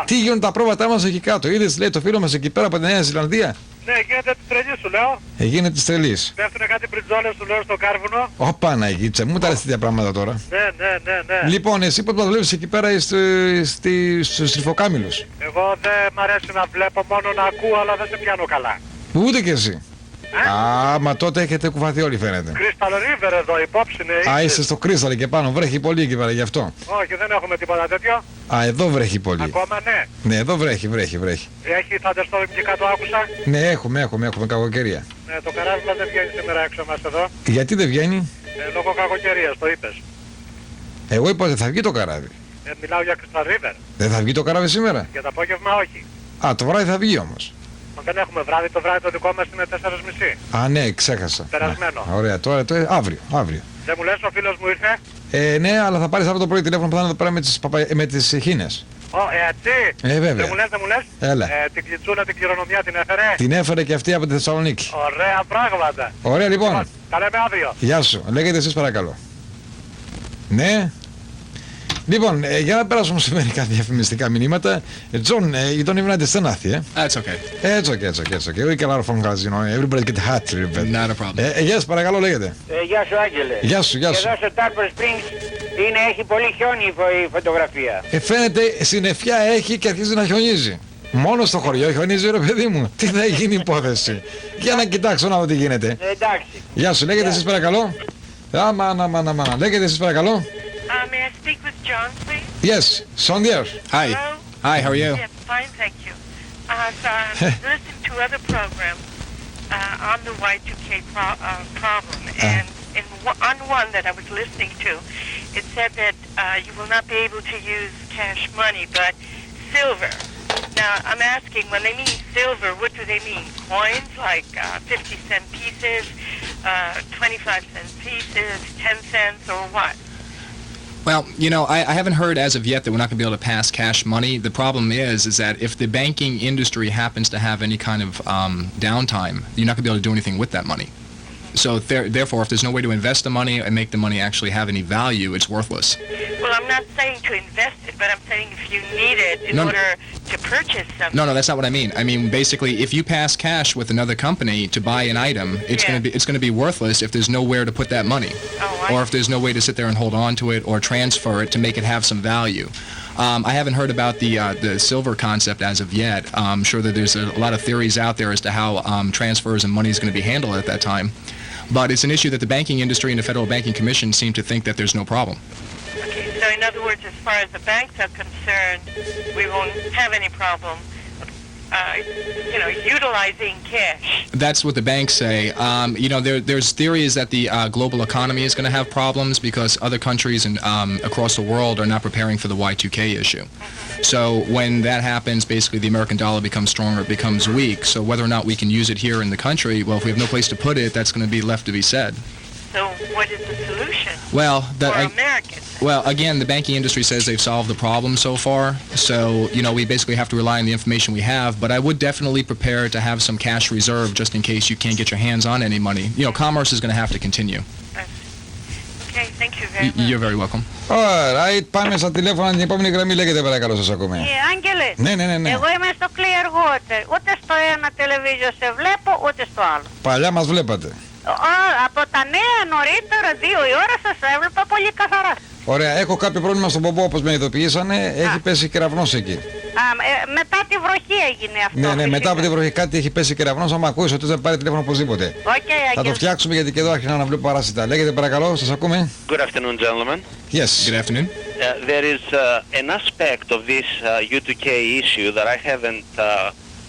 Τι γίνονται τα πρόβατά μας εκεί κάτω? Είδες, λέει, το φίλο μας εκεί πέρα από τη Νέα Ζηλανδία? Ναι, γίνεται της τρελής σου λέω. Γίνεται της τρελής. Πέφτουνε κάτι πριτζόλες σου λέω στο κάρβουνο. Ω Παναγίτσα, μου τα λες τέτοια πράγματα τώρα. Ναι. Λοιπόν, εσύ που τα βλέπεις εκεί πέρα στους τρυφοκάμιλους? Εγώ δεν μ' αρέσει να βλέπω, μόνο να ακούω, αλλά δεν σε πιάνω καλά. Ούτε κι εσύ. Μα τότε έχετε κουφαθεί όλοι φαίνεται. Crystal River εδώ, υπόψη είναι. Είσαι στο Crystal και πάνω, βρέχει πολύ εκεί πέρα γι' αυτό. Όχι, δεν έχουμε τίποτα τέτοιο. Εδώ βρέχει πολύ. Ακόμα ναι. Ναι, εδώ βρέχει. Έχει thunderstorm και κάτω άκουσα. Ναι, έχουμε κακοκαιρία. Ναι, το καράβι μας δεν βγαίνει σήμερα έξω μας εδώ. Γιατί δεν βγαίνει? Λόγω κακοκαιρίας, το είπες. Εγώ είπα ότι θα βγει το καράβι. Μιλάω για Crystal River. Δεν θα βγει το καράβι σήμερα? Για το απόγευμα όχι. Το βράδυ θα βγει όμως. Δεν έχουμε βράδυ, το βράδυ το δικό μας είναι 4:30. Ναι, ξέχασα. Περασμένο. Ωραία, τώρα αύριο. Δεν μου λες ο φίλος μου ήρθε? Ναι, αλλά θα πάρεις αύριο το πρωί τηλέφωνο που θα είναι εδώ πέρα με τις χήνες. Έτσι. Βέβαια. Δεν μου λες. Έλα. Την κλιτσούνα, την κληρονομιά την έφερε? Την έφερε και αυτή από τη Θεσσαλονίκη. Ωραία πράγματα. Ωραία λοιπόν. Τα λέμε αύριο. Γεια σου. Λέγεται εσείς παρακαλώ. Ναι. Λοιπόν, για να περάσουμε σε μερικά διαφημιστικά μηνύματα. John, you don't even understand nothing, That's okay. It's okay. We can learn from guys, you know, everybody get hot. Not a problem. Γεια σας, παρακαλώ, λέγεται. Γεια σου, Άγγελε. Γεια σου. Εδώ στο Tarpon Springs έχει πολύ χιόνι η φωτογραφία. Φαίνεται συννεφιά έχει και αρχίζει να χιονίζει. Μόνο στο χωριό χιονίζει, ρε παιδί μου. Τι θα γίνει υπόθεση? Για να κοιτάξω να δω τι γίνεται. Εντάξει. Γεια σου, λέγεται εσείς παρακαλώ. Αμάνα. Λέγεται εσείς παρακαλώ. May I speak with John, please? Yes, Son dear. Hi. Hello? Hi, how are you? Yes, fine, thank you. So I'm listening to other programs on the Y2K problem, and on one that I was listening to, it said that you will not be able to use cash money, but silver. Now, I'm asking, when they mean silver, what do they mean? Coins, like 50-cent pieces, 25-cent pieces, 10 cents, or what? Well, you know, I haven't heard as of yet that we're not going to be able to pass cash money. The problem is that if the banking industry happens to have any kind of downtime, you're not going to be able to do anything with that money. So therefore, if there's no way to invest the money and make the money actually have any value, it's worthless. Well, I'm not saying to invest it, but I'm saying if you need it in order to purchase something. No, that's not what I mean. I mean, basically, if you pass cash with another company to buy an item, it's going to be worthless if there's nowhere to put that money, or if there's no way to sit there and hold on to it or transfer it to make it have some value. I haven't heard about the silver concept as of yet. I'm sure that there's a lot of theories out there as to how transfers and money is going to be handled at that time. But it's an issue that the banking industry and the Federal Banking Commission seem to think that there's no problem. Okay, so in other words, as far as the banks are concerned, we won't have any problem utilizing cash. That's what the banks say. There's theories that the global economy is going to have problems because other countries and across the world are not preparing for the Y2K issue. So when that happens, basically the American dollar becomes stronger, it becomes weak. So whether or not we can use it here in the country, well, if we have no place to put it, that's going to be left to be said. So what is the solution for Americans? Well, again, the banking industry says they've solved the problem so far. So, we basically have to rely on the information we have. But I would definitely prepare to have some cash reserve just in case you can't get your hands on any money. Commerce is going to have to continue. Okay, thank you very much. You're very welcome. Alright, πάμε στα τηλέφωνα. Την επόμενη γραμμή λέγεται παρακαλώ, σας ακούμε. Άγγελε, Ναι. εγώ είμαι στο Clear Water. Ούτε στο ένα τελεβίζιο σε βλέπω, ούτε στο άλλο. Παλιά μας βλέπατε. Από τα νέα νωρίτερα, 2 η ώρα σας έβλεπα πολύ καθαρά. Ωραία, έχω κάποιο πρόβλημα στον πομπό όπως με ειδοποιήσανε. Έχει πέσει κεραυνός εκεί. Μετά τη βροχή έγινε αυτό. Ναι, μετά από τη βροχή κάτι έχει πέσει κεραυνός. Άμα ακούεις ότι δεν πάρει τηλέφωνο οπωσδήποτε. Θα το φτιάξουμε γιατί και εδώ άρχισα να βλέπω παράσιτα. Λέγεται παρακαλώ, σας ακούμε. Good afternoon, gentlemen. Yes. Good afternoon. There is an aspect of this U2K issue that I haven't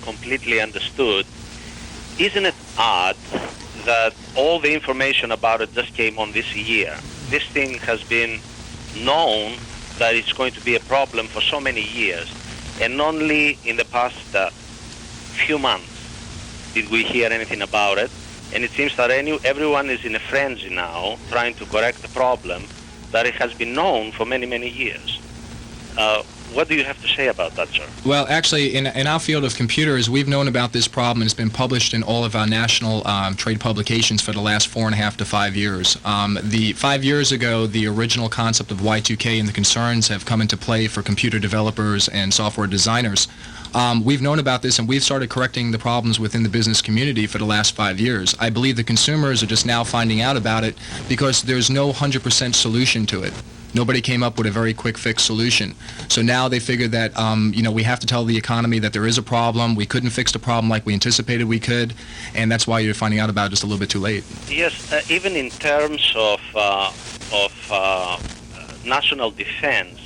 completely understood. Isn't it odd that all the information about it just came on this year? This thing has been known that it's going to be a problem for so many years, and only in the past few months did we hear anything about it, and it seems that everyone is in a frenzy now trying to correct the problem that it has been known for many years. What do you have to say about that, sir? Well, actually, in our field of computers, we've known about this problem. It's been published in all of our national trade publications for the last 4.5 to 5 years. 5 years ago, the original concept of Y2K and the concerns have come into play for computer developers and software designers. We've known about this and we've started correcting the problems within the business community for the last 5 years. I believe the consumers are just now finding out about it because there's no 100% solution to it. Nobody came up with a very quick fix solution. So now they figured that, we have to tell the economy that there is a problem. We couldn't fix the problem like we anticipated we could, and that's why you're finding out about it just a little bit too late. Yes, even in terms of national defense,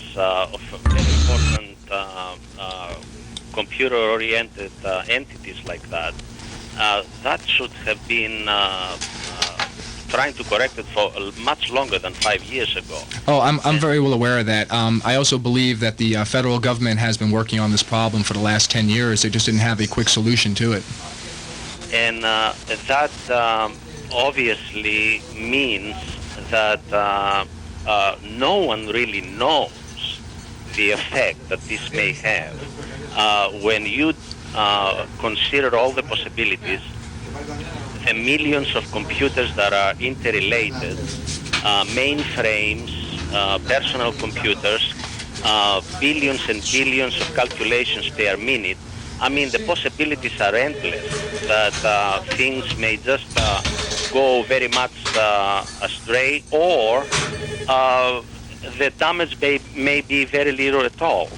of very important computer-oriented entities like that, that should have been trying to correct it for much longer than 5 years ago. Oh, I'm very well aware of that. I also believe that the federal government has been working on this problem for the last 10 years. They just didn't have a quick solution to it. And that obviously means that no one really knows the effect that this may have. When you consider all the possibilities, the millions of computers that are interrelated, mainframes, personal computers, billions and billions of calculations per minute. I mean, the possibilities are endless that things may just go very much astray, or the damage may be very little at all.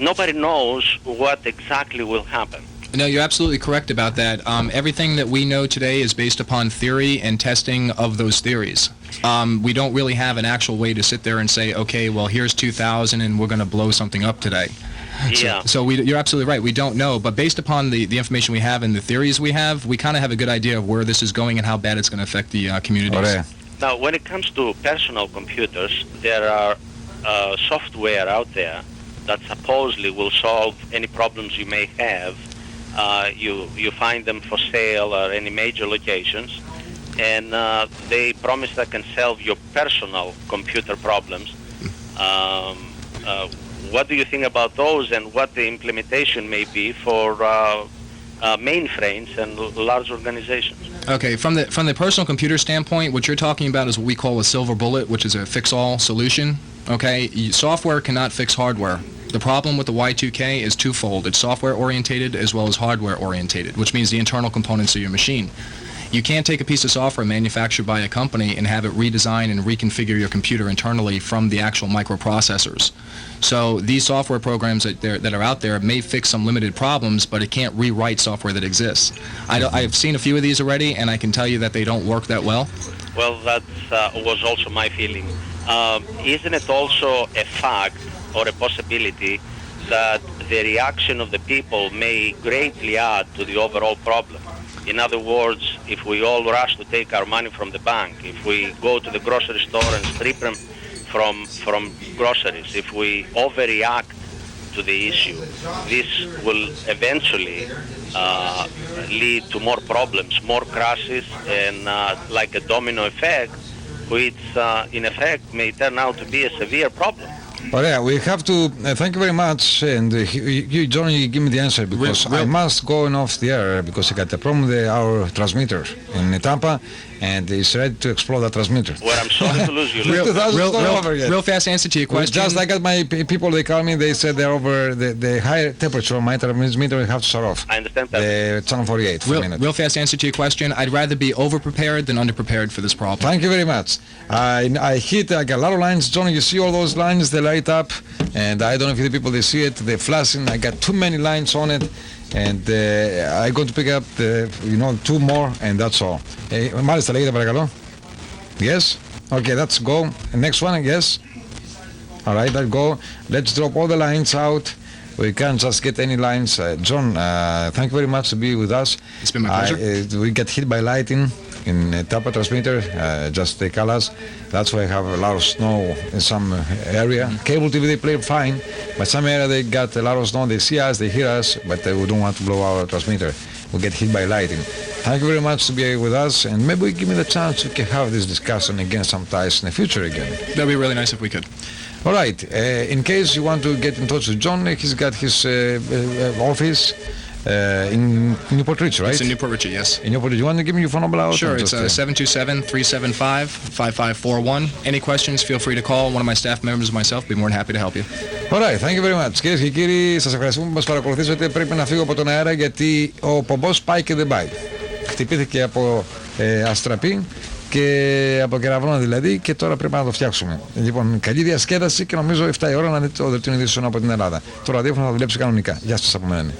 Nobody knows what exactly will happen. No, you're absolutely correct about that. Everything that we know today is based upon theory and testing of those theories. We don't really have an actual way to sit there and say, okay, well, here's 2000 and we're going to blow something up today. Yeah. So you're absolutely right. We don't know. But based upon the information we have and the theories we have, we kind of have a good idea of where this is going and how bad it's going to affect the communities. Now, when it comes to personal computers, there are software out there that supposedly will solve any problems you may have. You find them for sale at any major locations, and they promise that can solve your personal computer problems. What do you think about those, and what the implementation may be for mainframes and large organizations? Okay, from the personal computer standpoint, what you're talking about is what we call a silver bullet, which is a fix-all solution. Okay, software cannot fix hardware. The problem with the Y2K is twofold. It's software-orientated as well as hardware-orientated, which means the internal components of your machine. You can't take a piece of software manufactured by a company and have it redesign and reconfigure your computer internally from the actual microprocessors. So these software programs that are out there may fix some limited problems, but it can't rewrite software that exists. I've seen a few of these already, and I can tell you that they don't work that well. Well, that was also my feeling. Isn't it also a fact or a possibility that the reaction of the people may greatly add to the overall problem. In other words, if we all rush to take our money from the bank, if we go to the grocery store and strip them from groceries, if we overreact to the issue, this will eventually lead to more problems, more crashes, and like a domino effect, which in effect may turn out to be a severe problem. Ωραία, we have to thank you very much, and you, John, you give me the answer because I must go off the air because I got a problem with our transmitter in Tampa, and it's ready to explode that transmitter. Well, I'm sorry to lose you. Real fast answer to your question. Just I got my people, they call me, they said they're over the higher temperature on my transmitter, I have to shut off. I understand that. The channel 48 for a minute. Real fast answer to your question. I'd rather be over-prepared than under-prepared for this problem. Thank you very much. I got a lot of lines, John, you see all those lines, they light up, and I don't know if the people, they see it, they're flashing, I got too many lines on it, and I'm going to pick up, two more, and that's all. Μάλιστα, λέγεται παρακαλώ. Yes? Okay, let's go. Next one, yes? Alright, let's go. Let's drop all the lines out. We can't just get any lines. John, thank you very much to be with us. It's been my pleasure. We get hit by lightning in Tampa transmitter, just they call us. That's why I have a lot of snow in some area. Cable TV, they play fine, but some area they got a lot of snow. They see us, they hear us, but we don't want to blow our transmitter. We get hit by lightning. Thank you very much to be with us, and maybe give me the chance we can have this discussion again sometimes in the future again. That'd be really nice if we could. All right. In case you want to get in touch with John, he's got his office in Newport Richie, right? It's in Newport Richie, yes. In Newport Richie. You want to give me your phone number out? Sure, it's 727-375-5541. Any questions, feel free to call. One of my staff members or myself will be more than happy to help you. All right, thank you very much. Κυρίες και κύριοι, σας ευχαριστούμε που μας παρακολουθήσατε. Πρέπει να φύγω από τον αέρα γιατί ο πομπός πάει και δεν πάει. Χτυπήθηκε από αστραπή και από κεραυνό δηλαδή, και τώρα πρέπει να το φτιάξουμε. Λοιπόν, καλή διασκέδαση και νομίζω 7 η ώρα να δείτε το δελτίο ειδήσεων από την Ελλάδα. Το ραδιόφωνο θα δουλέψει κανονικά. Γεια σας από μένα.